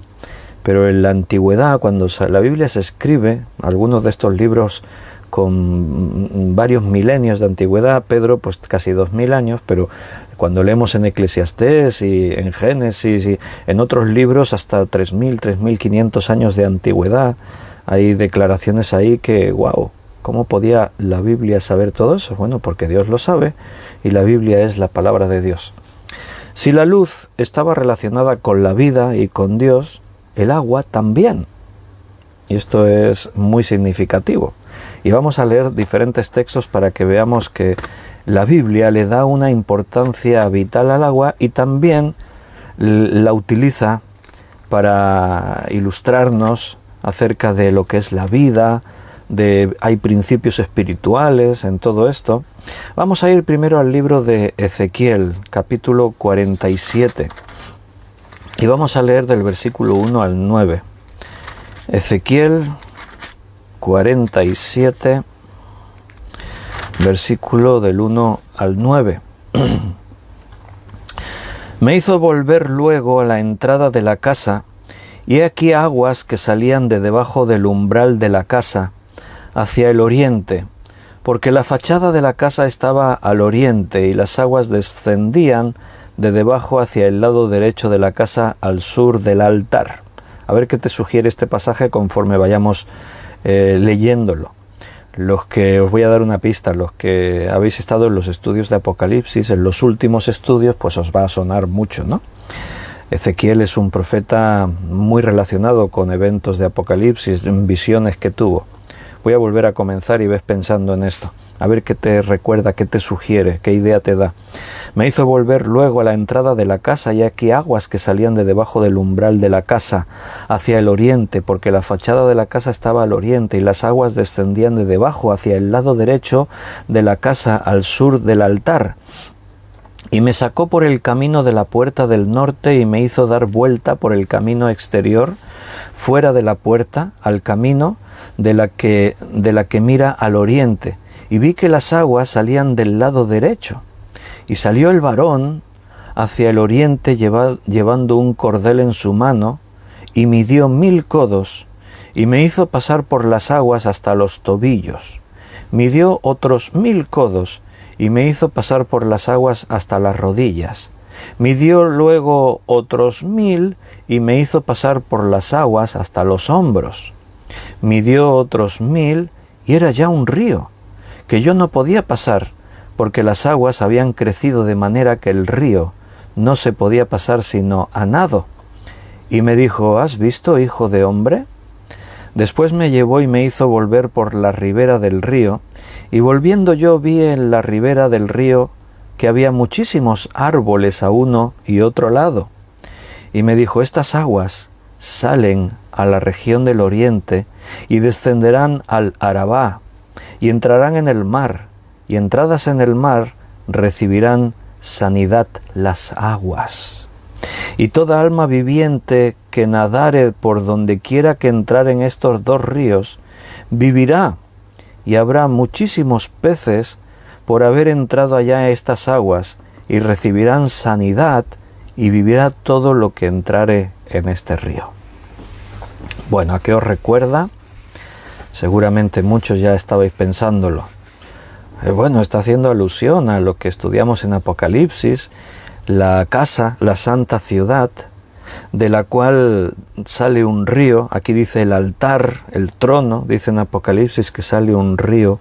Speaker 1: pero en la antigüedad, cuando la Biblia se escribe, algunos de estos libros con varios milenios de antigüedad, Pedro pues casi 2000 años, pero cuando leemos en Eclesiastés y en Génesis y en otros libros hasta 3000, 3500 años de antigüedad, hay declaraciones ahí que, wow, ¿cómo podía la Biblia saber todo eso? Bueno, porque Dios lo sabe y la Biblia es la palabra de Dios. Si la luz estaba relacionada con la vida y con Dios, el agua también. Y esto es muy significativo. Y vamos a leer diferentes textos para que veamos que la Biblia le da una importancia vital al agua y también la utiliza para ilustrarnos acerca de lo que es la vida, hay principios espirituales en todo esto. Vamos a ir primero al libro de Ezequiel, capítulo 47, y vamos a leer del versículo 1 al 9. Ezequiel 47, versículo del 1 al 9. Me hizo volver luego a la entrada de la casa, y he aquí aguas que salían de debajo del umbral de la casa, hacia el oriente, porque la fachada de la casa estaba al oriente, y las aguas descendían de debajo hacia el lado derecho de la casa, al sur del altar. A ver qué te sugiere este pasaje conforme vayamos leyéndolo. Los que, os voy a dar una pista, los que habéis estado en los estudios de Apocalipsis, en los últimos estudios, pues os va a sonar mucho, ¿no? Ezequiel es un profeta muy relacionado con eventos de Apocalipsis, visiones que tuvo. Voy a volver a comenzar y ves pensando en esto. A ver qué te recuerda, qué te sugiere, qué idea te da. Me hizo volver luego a la entrada de la casa, y aquí aguas que salían de debajo del umbral de la casa, hacia el oriente, porque la fachada de la casa estaba al oriente, y las aguas descendían de debajo hacia el lado derecho de la casa, al sur del altar. Y me sacó por el camino de la puerta del norte, y me hizo dar vuelta por el camino exterior, fuera de la puerta, al camino de la que mira al oriente, y vi que las aguas salían del lado derecho. Y salió el varón hacia el oriente llevando un cordel en su mano, y midió 1000 codos, y me hizo pasar por las aguas hasta los tobillos. Midió otros 1000 codos, y me hizo pasar por las aguas hasta las rodillas. Midió luego otros 1000, y me hizo pasar por las aguas hasta los hombros. Midió otros 1000, y era ya un río, que yo no podía pasar, porque las aguas habían crecido de manera que el río no se podía pasar sino a nado. Y me dijo, ¿has visto, hijo de hombre? Después me llevó y me hizo volver por la ribera del río, y volviendo yo vi en la ribera del río que había muchísimos árboles a uno y otro lado. Y me dijo, estas aguas salen a la región del oriente y descenderán al Arabá, y entrarán en el mar, y entradas en el mar recibirán sanidad las aguas. Y toda alma viviente que nadare por donde quiera que entrar en estos dos ríos, vivirá, y habrá muchísimos peces por haber entrado allá a estas aguas, y recibirán sanidad, y vivirá todo lo que entrare en este río. Bueno, ¿a qué os recuerda? Seguramente muchos ya estabais pensándolo. Bueno, está haciendo alusión a lo que estudiamos en Apocalipsis, la casa, la santa ciudad, de la cual sale un río. Aquí dice el altar, el trono, dice en Apocalipsis que sale un río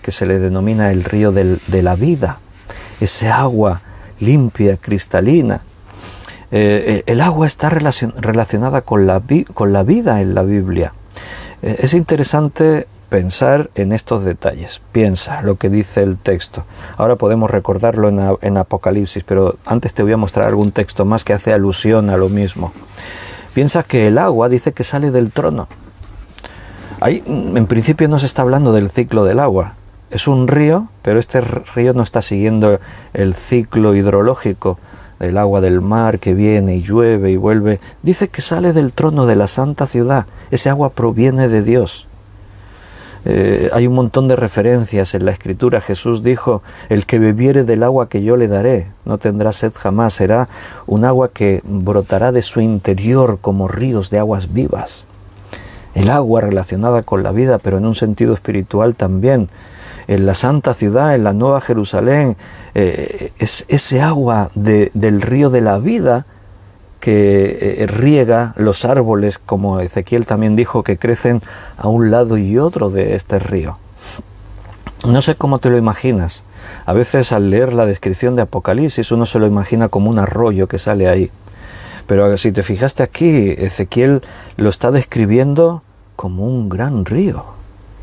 Speaker 1: que se le denomina el río de la vida, ese agua limpia, cristalina. El agua está relacionada con la vida en la Biblia. Es interesante pensar en estos detalles. Piensa lo que dice el texto. Ahora podemos recordarlo en Apocalipsis, pero antes te voy a mostrar algún texto más que hace alusión a lo mismo. Piensa que el agua dice que sale del trono. Ahí, en principio no se está hablando del ciclo del agua. Es un río, pero este río no está siguiendo el ciclo hidrológico del agua del mar que viene y llueve y vuelve. Dice que sale del trono de la santa ciudad. Ese agua proviene de Dios. Hay un montón de referencias en la Escritura. Jesús dijo: el que bebiere del agua que yo le daré no tendrá sed jamás, será un agua que brotará de su interior como ríos de aguas vivas. El agua relacionada con la vida, pero en un sentido espiritual también. En la santa ciudad, en la Nueva Jerusalén, es ese agua del río de la vida que riega los árboles, como Ezequiel también dijo, que crecen a un lado y otro de este río. No sé cómo te lo imaginas. A veces al leer la descripción de Apocalipsis uno se lo imagina como un arroyo que sale ahí. Pero si te fijaste aquí, Ezequiel lo está describiendo como un gran río.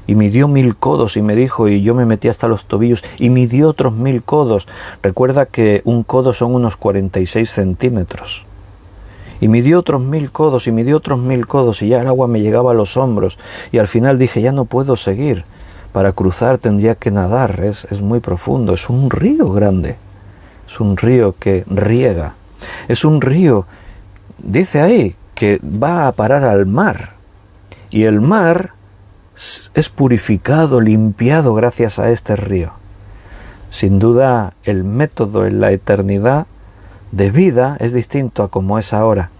Speaker 1: Y midió 1000 codos y me dijo, y yo me metí hasta los tobillos, y midió otros 1000 codos. Recuerda que un codo son unos 46 centímetros. Y midió otros 1000 codos y midió otros 1000 codos, y ya el agua me llegaba a los hombros. Y al final dije, ya no puedo seguir. Para cruzar tendría que nadar, es muy profundo. Es un río grande. Es un río que riega. Es un río, dice ahí, que va a parar al mar. Y el mar es purificado, limpiado gracias a este río. Sin duda, el método en la eternidad de vida es distinto a como es ahora.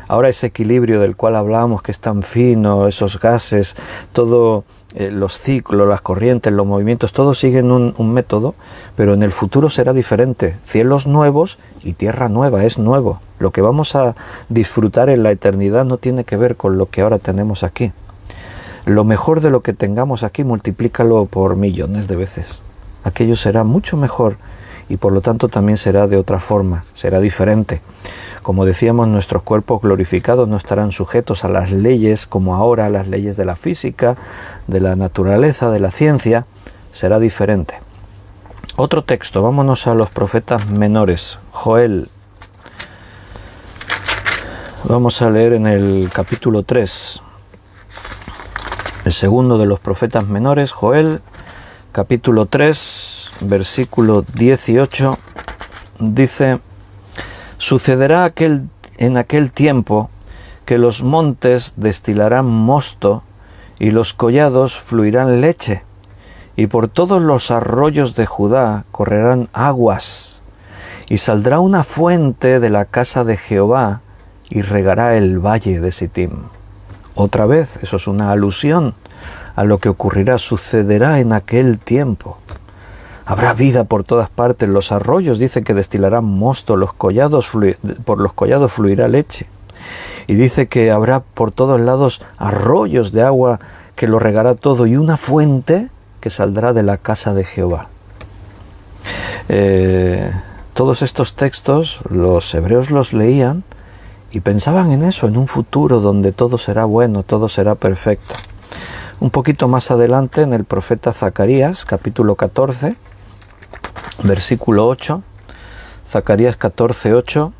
Speaker 1: Ahora ese equilibrio del cual hablábamos, que es tan fino, esos gases, todo, los ciclos, las corrientes, los movimientos, todos siguen un método, pero en el futuro será diferente. Cielos nuevos y tierra nueva, es nuevo. Lo que vamos a disfrutar en la eternidad no tiene que ver con lo que ahora tenemos aquí. Lo mejor de lo que tengamos aquí, multiplícalo por millones de veces. Aquello será mucho mejor y por lo tanto también será de otra forma, será diferente. Como decíamos, nuestros cuerpos glorificados no estarán sujetos a las leyes como ahora, a las leyes de la física, de la naturaleza, de la ciencia, será diferente. Otro texto, vámonos a los profetas menores. Joel. Vamos a leer en el capítulo 3. El segundo de los profetas menores, Joel, capítulo 3, versículo 18, dice: sucederá en aquel tiempo que los montes destilarán mosto y los collados fluirán leche, y por todos los arroyos de Judá correrán aguas, y saldrá una fuente de la casa de Jehová y regará el valle de Sittim. Otra vez, eso es una alusión a lo que ocurrirá, sucederá en aquel tiempo. Habrá vida por todas partes, los arroyos dice que destilarán mosto, por los collados fluirá leche. Y dice que habrá por todos lados arroyos de agua que lo regará todo, y una fuente que saldrá de la casa de Jehová. Todos estos textos los hebreos los leían y pensaban en eso, en un futuro donde todo será bueno, todo será perfecto. Un poquito más adelante, en el profeta Zacarías, capítulo 14, versículo 8, Zacarías 14, 8,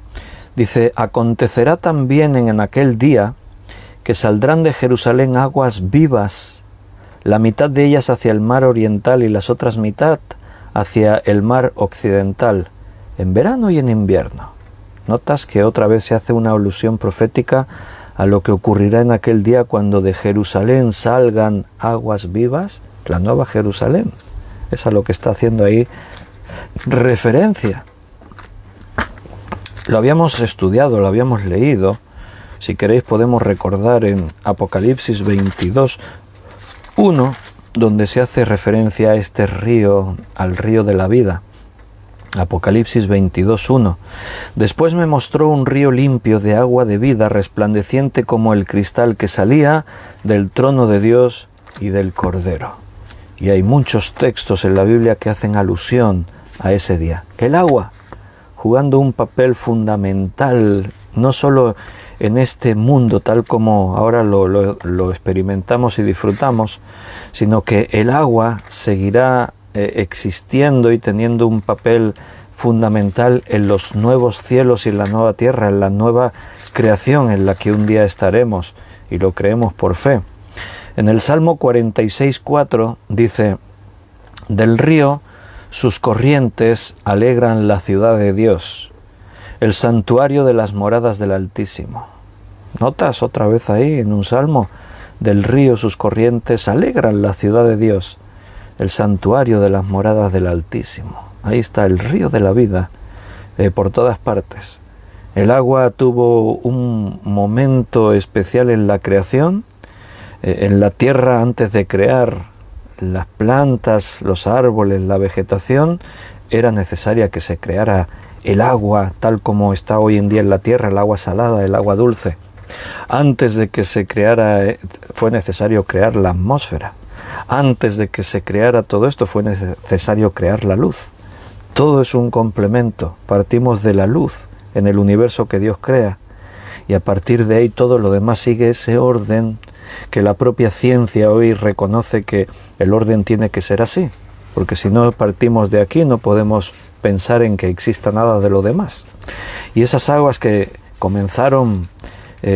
Speaker 1: dice: acontecerá también en aquel día que saldrán de Jerusalén aguas vivas, la mitad de ellas hacia el mar oriental y las otras mitad hacia el mar occidental, en verano y en invierno. Notas que otra vez se hace una alusión profética a lo que ocurrirá en aquel día cuando de Jerusalén salgan aguas vivas, la nueva Jerusalén. Es a lo que está haciendo ahí referencia. Lo habíamos estudiado, lo habíamos leído. Si queréis podemos recordar en Apocalipsis 22, 1, donde se hace referencia a este río, al río de la vida. Apocalipsis 22:1. Después me mostró un río limpio de agua de vida, resplandeciente como el cristal, que salía del trono de Dios y del Cordero. Y hay muchos textos en la Biblia que hacen alusión a ese día. El agua, jugando un papel fundamental, no solo en este mundo tal como ahora lo experimentamos y disfrutamos, sino que el agua seguirá existiendo y teniendo un papel fundamental en los nuevos cielos y en la nueva tierra, en la nueva creación en la que un día estaremos, y lo creemos por fe. En el Salmo 46:4 dice: del río sus corrientes alegran la ciudad de Dios, el santuario de las moradas del Altísimo. ¿Notas otra vez ahí en un salmo? del río sus corrientes alegran la ciudad de Dios, el santuario de las moradas del Altísimo. Ahí está el río de la vida, por todas partes. El agua tuvo un momento especial en la creación, en la tierra antes de crear las plantas, los árboles, la vegetación. Era necesaria que se creara el agua tal como está hoy en día en la tierra, el agua salada, el agua dulce. Antes de que se creara, fue necesario crear la atmósfera. Antes de que se creara todo esto, fue necesario crear la luz. Todo es un complemento. Partimos de la luz en el universo que Dios crea, y a partir de ahí todo lo demás sigue ese orden que la propia ciencia hoy reconoce que el orden tiene que ser así, porque si no partimos de aquí no podemos pensar en que exista nada de lo demás. Y esas aguas que comenzaron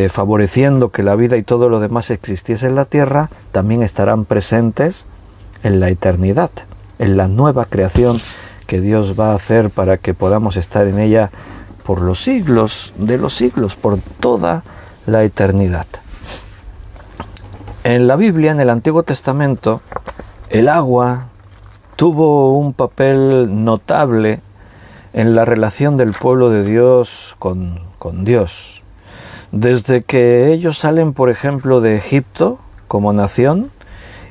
Speaker 1: favoreciendo que la vida y todo lo demás existiese en la tierra, también estarán presentes en la eternidad, en la nueva creación que Dios va a hacer para que podamos estar en ella por los siglos de los siglos, por toda la eternidad. En la Biblia, en el Antiguo Testamento, el agua tuvo un papel notable en la relación del pueblo de Dios con Dios. Desde que ellos salen, por ejemplo, de Egipto como nación,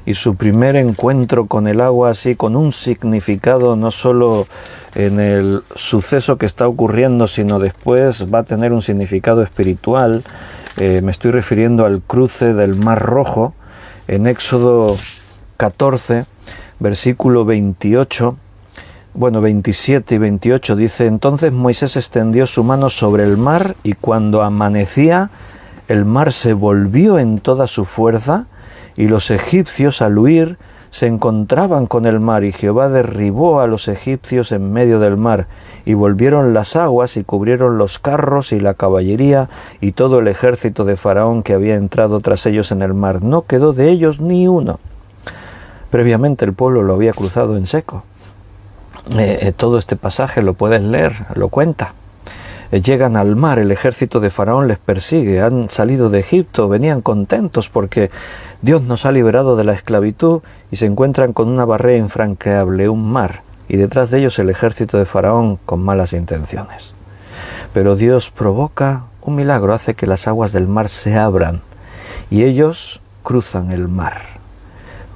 Speaker 1: y su primer encuentro con el agua, así con un significado no solo en el suceso que está ocurriendo, sino después va a tener un significado espiritual. Me estoy refiriendo al cruce del Mar Rojo en Éxodo 14, versículo 28, 27 y 28 dice: entonces Moisés extendió su mano sobre el mar, y cuando amanecía, el mar se volvió en toda su fuerza, y los egipcios al huir se encontraban con el mar, y Jehová derribó a los egipcios en medio del mar, y volvieron las aguas y cubrieron los carros y la caballería y todo el ejército de Faraón que había entrado tras ellos en el mar. No quedó de ellos ni uno. Previamente el pueblo lo había cruzado en seco. Todo este pasaje lo puedes leer, lo cuenta. Llegan al mar, el ejército de Faraón les persigue, han salido de Egipto, venían contentos porque Dios nos ha liberado de la esclavitud, y se encuentran con una barrera infranqueable, un mar, y detrás de ellos el ejército de Faraón con malas intenciones. Pero Dios provoca un milagro, hace que las aguas del mar se abran y ellos cruzan el mar.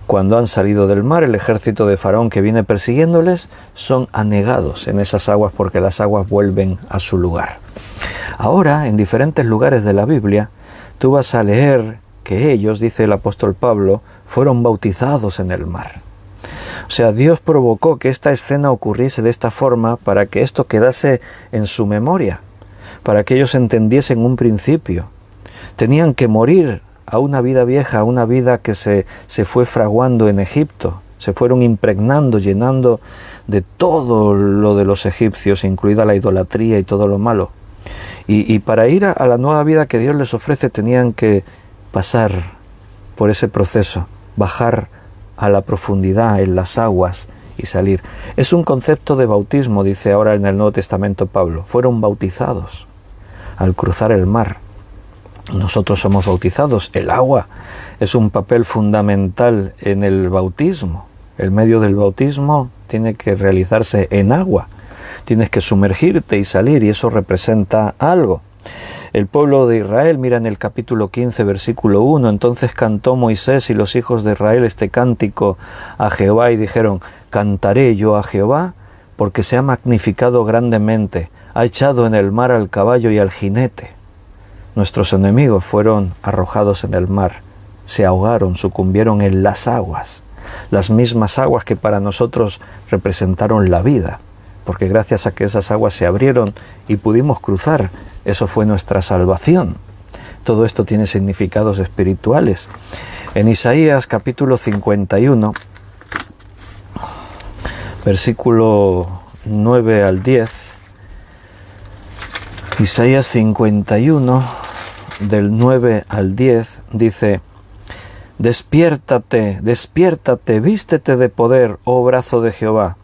Speaker 1: Cuando han salido del mar, el ejército de Faraón que viene persiguiéndoles son anegados en esas aguas, porque las aguas vuelven a su lugar. Ahora, en diferentes lugares de la Biblia, tú vas a leer que ellos, dice el apóstol Pablo, fueron bautizados en el mar. O sea, Dios provocó que esta escena ocurriese de esta forma para que esto quedase en su memoria, para que ellos entendiesen un principio. Tenían que morir a una vida vieja, a una vida que se fue fraguando en Egipto. Se fueron impregnando, llenando de todo lo de los egipcios, incluida la idolatría y todo lo malo. Y para ir a la nueva vida que Dios les ofrece, tenían que pasar por ese proceso, bajar a la profundidad en las aguas y salir. Es un concepto de bautismo, dice ahora en el Nuevo Testamento Pablo. Fueron bautizados al cruzar el mar. Nosotros somos bautizados. El agua es un papel fundamental en el bautismo. El medio del bautismo tiene que realizarse en agua. Tienes que sumergirte y salir, y eso representa algo. El pueblo de Israel, mira en el capítulo 15, versículo 1, entonces cantó Moisés y los hijos de Israel este cántico a Jehová, y dijeron: cantaré yo a Jehová, porque se ha magnificado grandemente, ha echado en el mar al caballo y al jinete. Nuestros enemigos fueron arrojados en el mar, se ahogaron, sucumbieron en las aguas que para nosotros representaron la vida, porque gracias a que esas aguas se abrieron y pudimos cruzar, eso fue nuestra salvación. Todo esto tiene significados espirituales. En Isaías capítulo 51, versículo 9 al 10, Isaías 51, del 9 al 10, dice: despiértate, despiértate, vístete de poder, oh brazo de Jehová.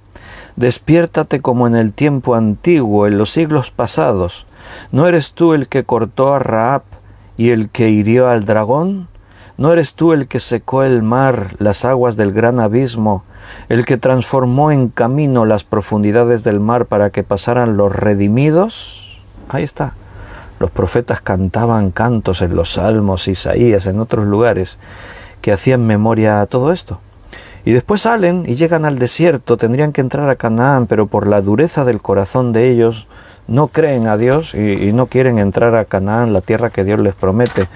Speaker 1: Despiértate como en el tiempo antiguo, en los siglos pasados. ¿No eres tú el que cortó a Rahab y el que hirió al dragón? ¿No eres tú el que secó el mar, las aguas del gran abismo, el que transformó en camino las profundidades del mar para que pasaran los redimidos? Ahí está. Los profetas cantaban cantos en los Salmos, Isaías, en otros lugares, que hacían memoria a todo esto. Y después salen y llegan al desierto, tendrían que entrar a Canaán, pero por la dureza del corazón de ellos no creen a Dios y no quieren entrar a Canaán, la tierra que Dios les promete,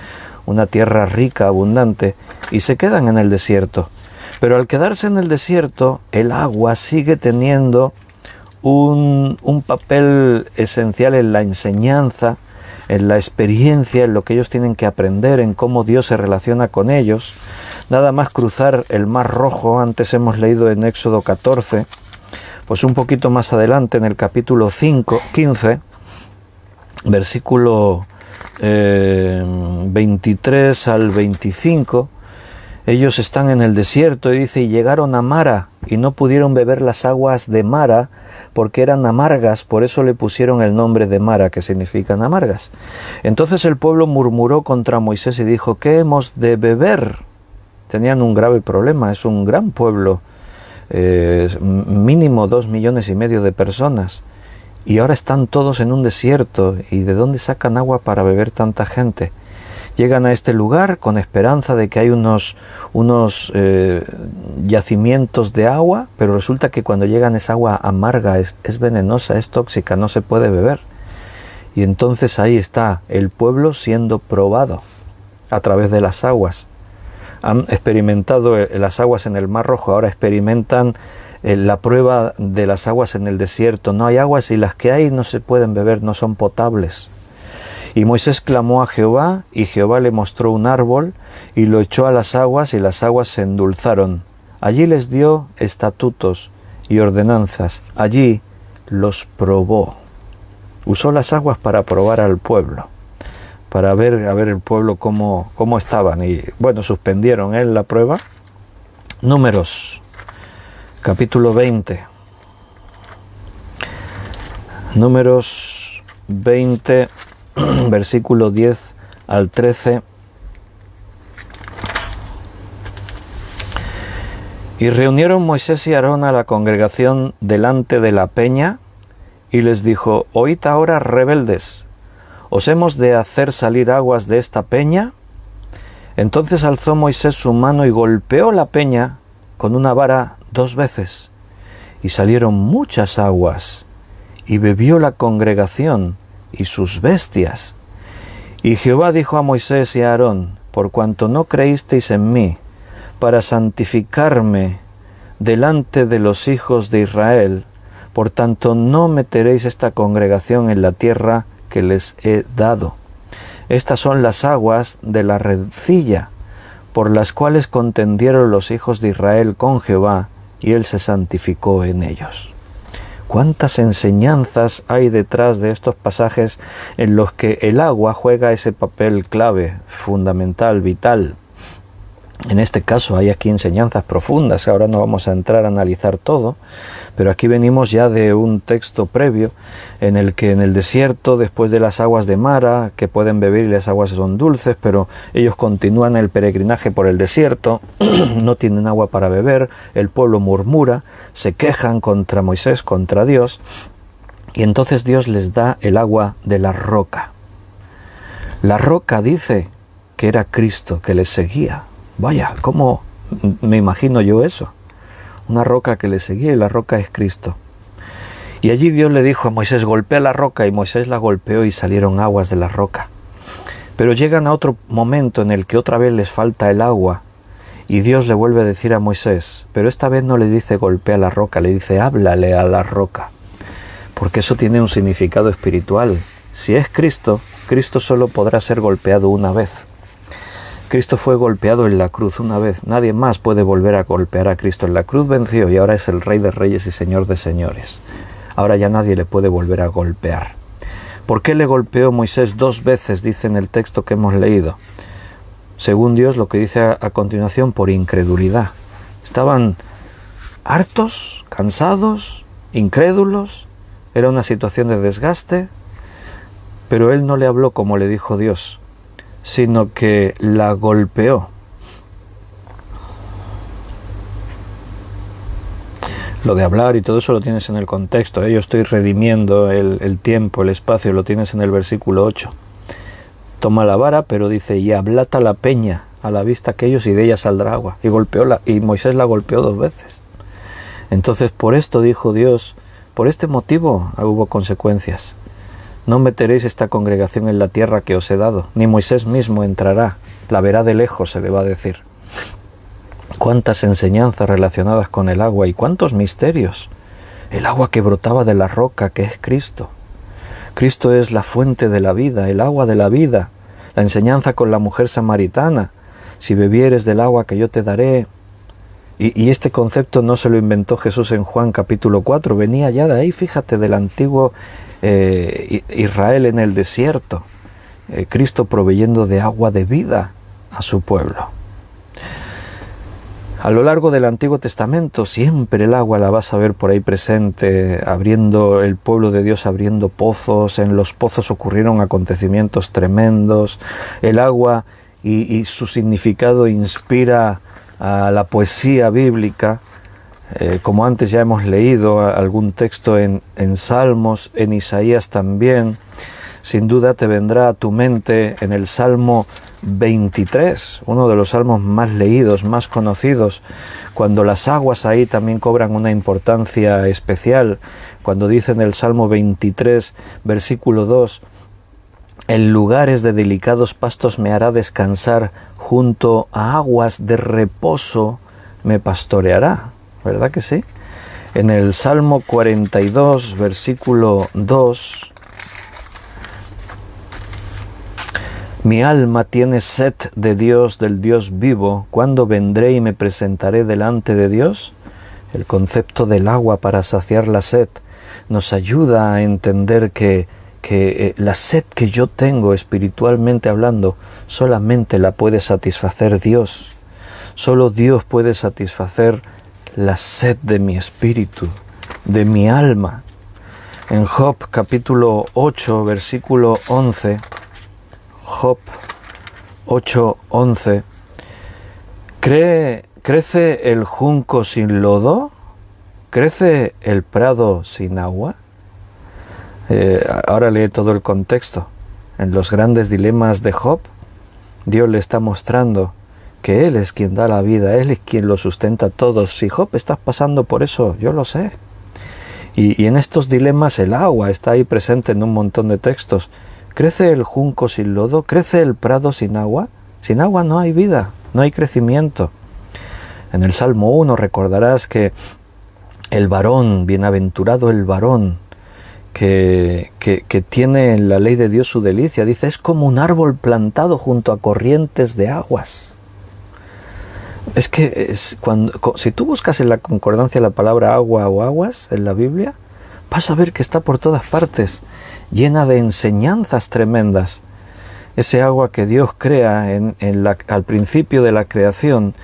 Speaker 1: una tierra rica, abundante, y se quedan en el desierto. Pero al quedarse en el desierto, el agua sigue teniendo un papel esencial en la enseñanza, en la experiencia, en lo que ellos tienen que aprender, en cómo Dios se relaciona con ellos. Nada más cruzar el Mar Rojo, antes hemos leído en Éxodo 14, pues un poquito más adelante en el capítulo 15, versículo 23 al 25, ellos están en el desierto y dice, y llegaron a Mara y no pudieron beber las aguas de Mara porque eran amargas, por eso le pusieron el nombre de Mara, que significan amargas. Entonces el pueblo murmuró contra Moisés y dijo, ¿qué hemos de beber? Tenían un grave problema, es un gran pueblo, mínimo 2,5 millones de personas, y ahora están todos en un desierto, ¿y de dónde sacan agua para beber tanta gente? Llegan a este lugar con esperanza de que hay unos yacimientos de agua, pero resulta que cuando llegan es agua amarga, es venenosa, es tóxica, no se puede beber. Y entonces ahí está el pueblo siendo probado a través de las aguas. Han experimentado las aguas en el Mar Rojo, ahora experimentan la prueba de las aguas en el desierto. No hay aguas y las que hay no se pueden beber, no son potables. Y Moisés clamó a Jehová, y Jehová le mostró un árbol, y lo echó a las aguas, y las aguas se endulzaron. Allí les dio estatutos y ordenanzas, allí los probó. Usó las aguas para probar al pueblo, para ver a ver el pueblo cómo estaban. Y bueno, suspendieron la prueba. Números, capítulo 20. Números 20, versículo 10 al 13. Y reunieron Moisés y Aarón a la congregación delante de la peña, y les dijo, oíd ahora, rebeldes, ¿os hemos de hacer salir aguas de esta peña? Entonces alzó Moisés su mano y golpeó la peña con una vara 2 veces, y salieron muchas aguas, y bebió la congregación y sus bestias. Y Jehová dijo a Moisés y a Aarón, por cuanto no creísteis en mí, para santificarme delante de los hijos de Israel, por tanto no meteréis esta congregación en la tierra que les he dado. Estas son las aguas de la rencilla, por las cuales contendieron los hijos de Israel con Jehová, y él se santificó en ellos. ¿Cuántas enseñanzas hay detrás de estos pasajes en los que el agua juega ese papel clave, fundamental, vital? En este caso hay aquí enseñanzas profundas, ahora no vamos a entrar a analizar todo, pero aquí venimos ya de un texto previo en el que en el desierto, después de las aguas de Mara, que pueden beber y las aguas son dulces, pero ellos continúan el peregrinaje por el desierto, no tienen agua para beber, el pueblo murmura, se quejan contra Moisés, contra Dios, y entonces Dios les da el agua de la roca. La roca dice que era Cristo, que les seguía. Vaya, ¿cómo me imagino yo eso? Una roca que le seguía, y la roca es Cristo. Y allí Dios le dijo a Moisés, golpea la roca, y Moisés la golpeó y salieron aguas de la roca. Pero llegan a otro momento en el que otra vez les falta el agua, y Dios le vuelve a decir a Moisés, pero esta vez no le dice golpea la roca, le dice háblale a la roca, porque eso tiene un significado espiritual. Si es Cristo, Cristo solo podrá ser golpeado una vez. Cristo fue golpeado en la cruz una vez, nadie más puede volver a golpear a Cristo. En la cruz venció y ahora es el Rey de Reyes y Señor de Señores. Ahora ya nadie le puede volver a golpear. ¿Por qué le golpeó Moisés 2 veces, dice en el texto que hemos leído? Según Dios, lo que dice a continuación, por incredulidad. Estaban hartos, cansados, incrédulos, era una situación de desgaste, pero él no le habló como le dijo Dios, sino que la golpeó. Lo de hablar y todo eso lo tienes en el contexto, ¿eh? Yo estoy redimiendo el tiempo, el espacio, lo tienes en el versículo 8. Toma la vara, pero dice, y ablata la peña a la vista aquellos, y de ella saldrá agua. Y Moisés la golpeó 2 veces. Entonces, por esto dijo Dios, por este motivo hubo consecuencias. No meteréis esta congregación en la tierra que os he dado, ni Moisés mismo entrará, la verá de lejos, se le va a decir. Cuántas enseñanzas relacionadas con el agua y cuántos misterios. El agua que brotaba de la roca, que es Cristo. Cristo es la fuente de la vida, el agua de la vida. La enseñanza con la mujer samaritana. Si bebieres del agua que yo te daré. Y este concepto no se lo inventó Jesús en Juan capítulo 4. Venía ya de ahí, fíjate, del antiguo Israel en el desierto. Cristo proveyendo de agua de vida a su pueblo. A lo largo del Antiguo Testamento siempre el agua la vas a ver por ahí presente, el pueblo de Dios abriendo pozos, en los pozos ocurrieron acontecimientos tremendos, el agua y su significado inspira a la poesía bíblica, como antes ya hemos leído algún texto en Salmos, en Isaías también. Sin duda te vendrá a tu mente en el Salmo 23, uno de los salmos más leídos, más conocidos, cuando las aguas ahí también cobran una importancia especial, cuando dice en el Salmo 23, versículo 2, en lugares de delicados pastos me hará descansar, junto a aguas de reposo me pastoreará, ¿verdad que sí? En el Salmo 42, versículo 2, mi alma tiene sed de Dios, del Dios vivo. ¿Cuándo vendré y me presentaré delante de Dios? El concepto del agua para saciar la sed nos ayuda a entender que la sed que yo tengo espiritualmente hablando solamente la puede satisfacer Dios. Solo Dios puede satisfacer la sed de mi espíritu, de mi alma. En Job capítulo 8, versículo 11, Job 8:11. ¿Crece el junco sin lodo? ¿Crece el prado sin agua? Ahora lee todo el contexto. En los grandes dilemas de Job, Dios le está mostrando que Él es quien da la vida, Él es quien lo sustenta todo. Si Job estás pasando por eso, yo lo sé. Y en estos dilemas el agua está ahí presente en un montón de textos. ¿Crece el junco sin lodo? ¿Crece el prado sin agua? Sin agua no hay vida, no hay crecimiento. En el Salmo 1 recordarás que el varón, bienaventurado el varón, que tiene en la ley de Dios su delicia, dice, es como un árbol plantado junto a corrientes de aguas. Es que si tú buscas en la concordancia la palabra agua o aguas en la Biblia, vas a ver que está por todas partes, llena de enseñanzas tremendas. Ese agua que Dios crea al principio de la creación,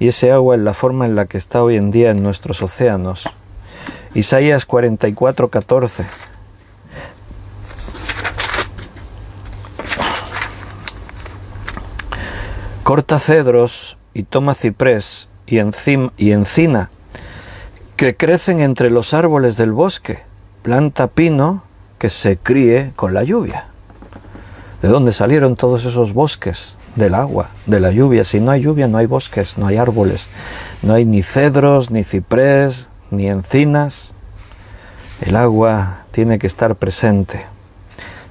Speaker 1: y ese agua en la forma en la que está hoy en día en nuestros océanos. Isaías 44:14. Corta cedros y toma ciprés y encina, que crecen entre los árboles del bosque. Planta pino que se críe con la lluvia. ¿De dónde salieron todos esos bosques? Del agua, de la lluvia. Si no hay lluvia, no hay bosques, no hay árboles. No hay ni cedros, ni ciprés, ni encinas. El agua tiene que estar presente.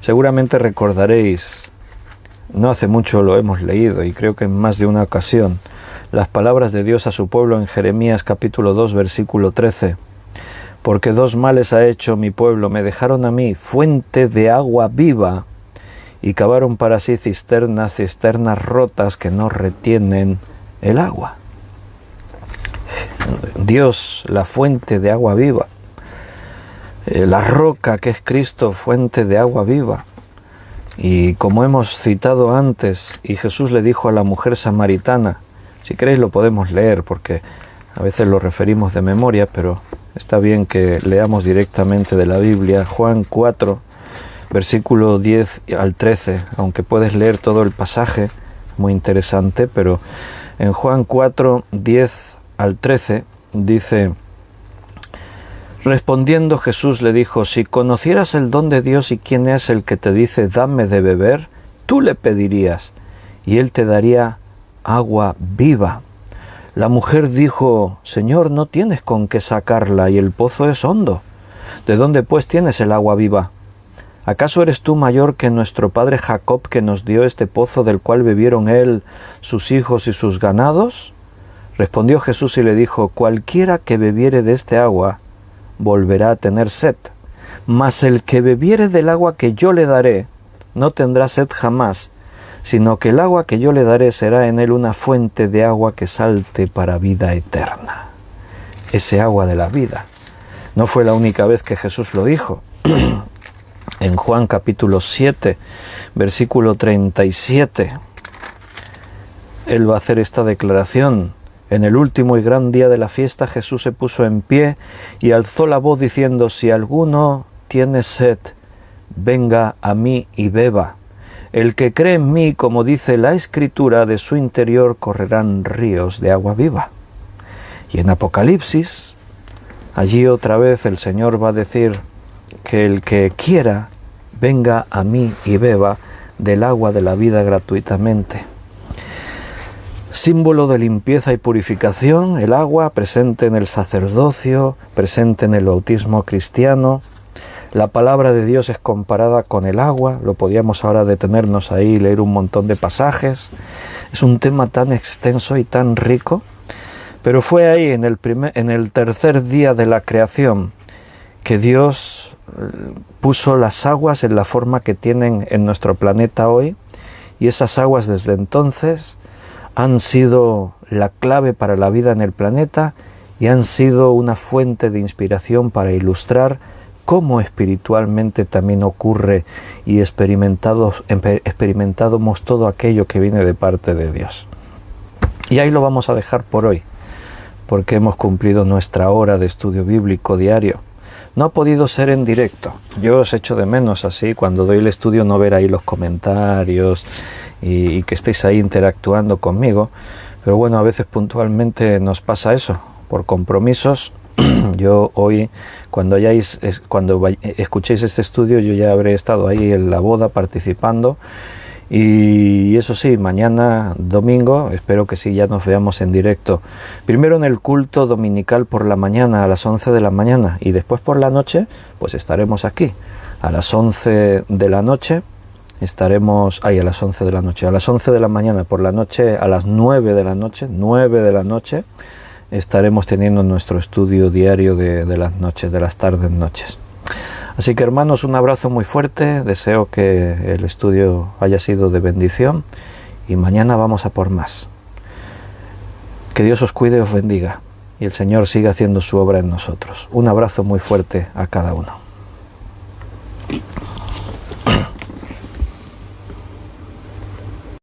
Speaker 1: Seguramente recordaréis, no hace mucho lo hemos leído y creo que en más de una ocasión, las palabras de Dios a su pueblo en Jeremías capítulo 2, versículo 13. Porque 2 males ha hecho mi pueblo, me dejaron a mí fuente de agua viva y cavaron para sí cisternas rotas que no retienen el agua. Dios, la fuente de agua viva, la roca que es Cristo, fuente de agua viva. Y como hemos citado antes, y Jesús le dijo a la mujer samaritana, si queréis lo podemos leer porque a veces lo referimos de memoria, pero está bien que leamos directamente de la Biblia. Juan 4, versículo 10 al 13, aunque puedes leer todo el pasaje, muy interesante, pero en Juan 4, 10 al 13 dice, Respondiendo Jesús le dijo: si conocieras el don de Dios y quién es el que te dice dame de beber, tú le pedirías y él te daría agua viva. La mujer dijo: Señor, no tienes con qué sacarla y el pozo es hondo. ¿De dónde pues tienes el agua viva? ¿Acaso eres tú mayor que nuestro padre Jacob, que nos dio este pozo del cual bebieron él, sus hijos y sus ganados? Respondió Jesús y le dijo: cualquiera que bebiere de este agua volverá a tener sed, mas el que bebiere del agua que yo le daré no tendrá sed jamás, sino que el agua que yo le daré será en él una fuente de agua que salte para vida eterna. Ese agua de la vida. No fue la única vez que Jesús lo dijo. En Juan capítulo 7, versículo 37, él va a hacer esta declaración. En el último y gran día de la fiesta, Jesús se puso en pie y alzó la voz diciendo: si alguno tiene sed, venga a mí y beba. El que cree en mí, como dice la Escritura, de su interior correrán ríos de agua viva. Y en Apocalipsis, allí otra vez el Señor va a decir que el que quiera, venga a mí y beba del agua de la vida gratuitamente. Símbolo de limpieza y purificación, el agua presente en el sacerdocio, presente en el bautismo cristiano. La palabra de Dios es comparada con el agua, lo podíamos ahora detenernos ahí y leer un montón de pasajes. Es un tema tan extenso y tan rico, pero fue ahí en el tercer día de la creación que Dios puso las aguas en la forma que tienen en nuestro planeta hoy, y esas aguas desde entonces han sido la clave para la vida en el planeta y han sido una fuente de inspiración para ilustrar cómo espiritualmente también ocurre y experimentamos todo aquello que viene de parte de Dios. Y ahí lo vamos a dejar por hoy, porque hemos cumplido nuestra hora de estudio bíblico diario. No ha podido ser en directo. Yo os echo de menos así, cuando doy el estudio, no ver ahí los comentarios y que estéis ahí interactuando conmigo. Pero bueno, a veces puntualmente nos pasa eso, por compromisos. Yo hoy, cuando escuchéis este estudio, yo ya habré estado ahí en la boda participando. Y eso sí, mañana domingo, espero que sí, ya nos veamos en directo. Primero en el culto dominical por la mañana, a las 11 de la mañana, y después por la noche, pues estaremos aquí. A las 11 de la noche estaremos, a las 11 de la noche, a las 11 de la mañana, por la noche, a las 9 de la noche, estaremos teniendo nuestro estudio diario de las noches, de las tardes noches. Así que hermanos, un abrazo muy fuerte, deseo que el estudio haya sido de bendición y mañana vamos a por más. Que Dios os cuide y os bendiga y el Señor siga haciendo su obra en nosotros. Un abrazo muy fuerte a cada uno.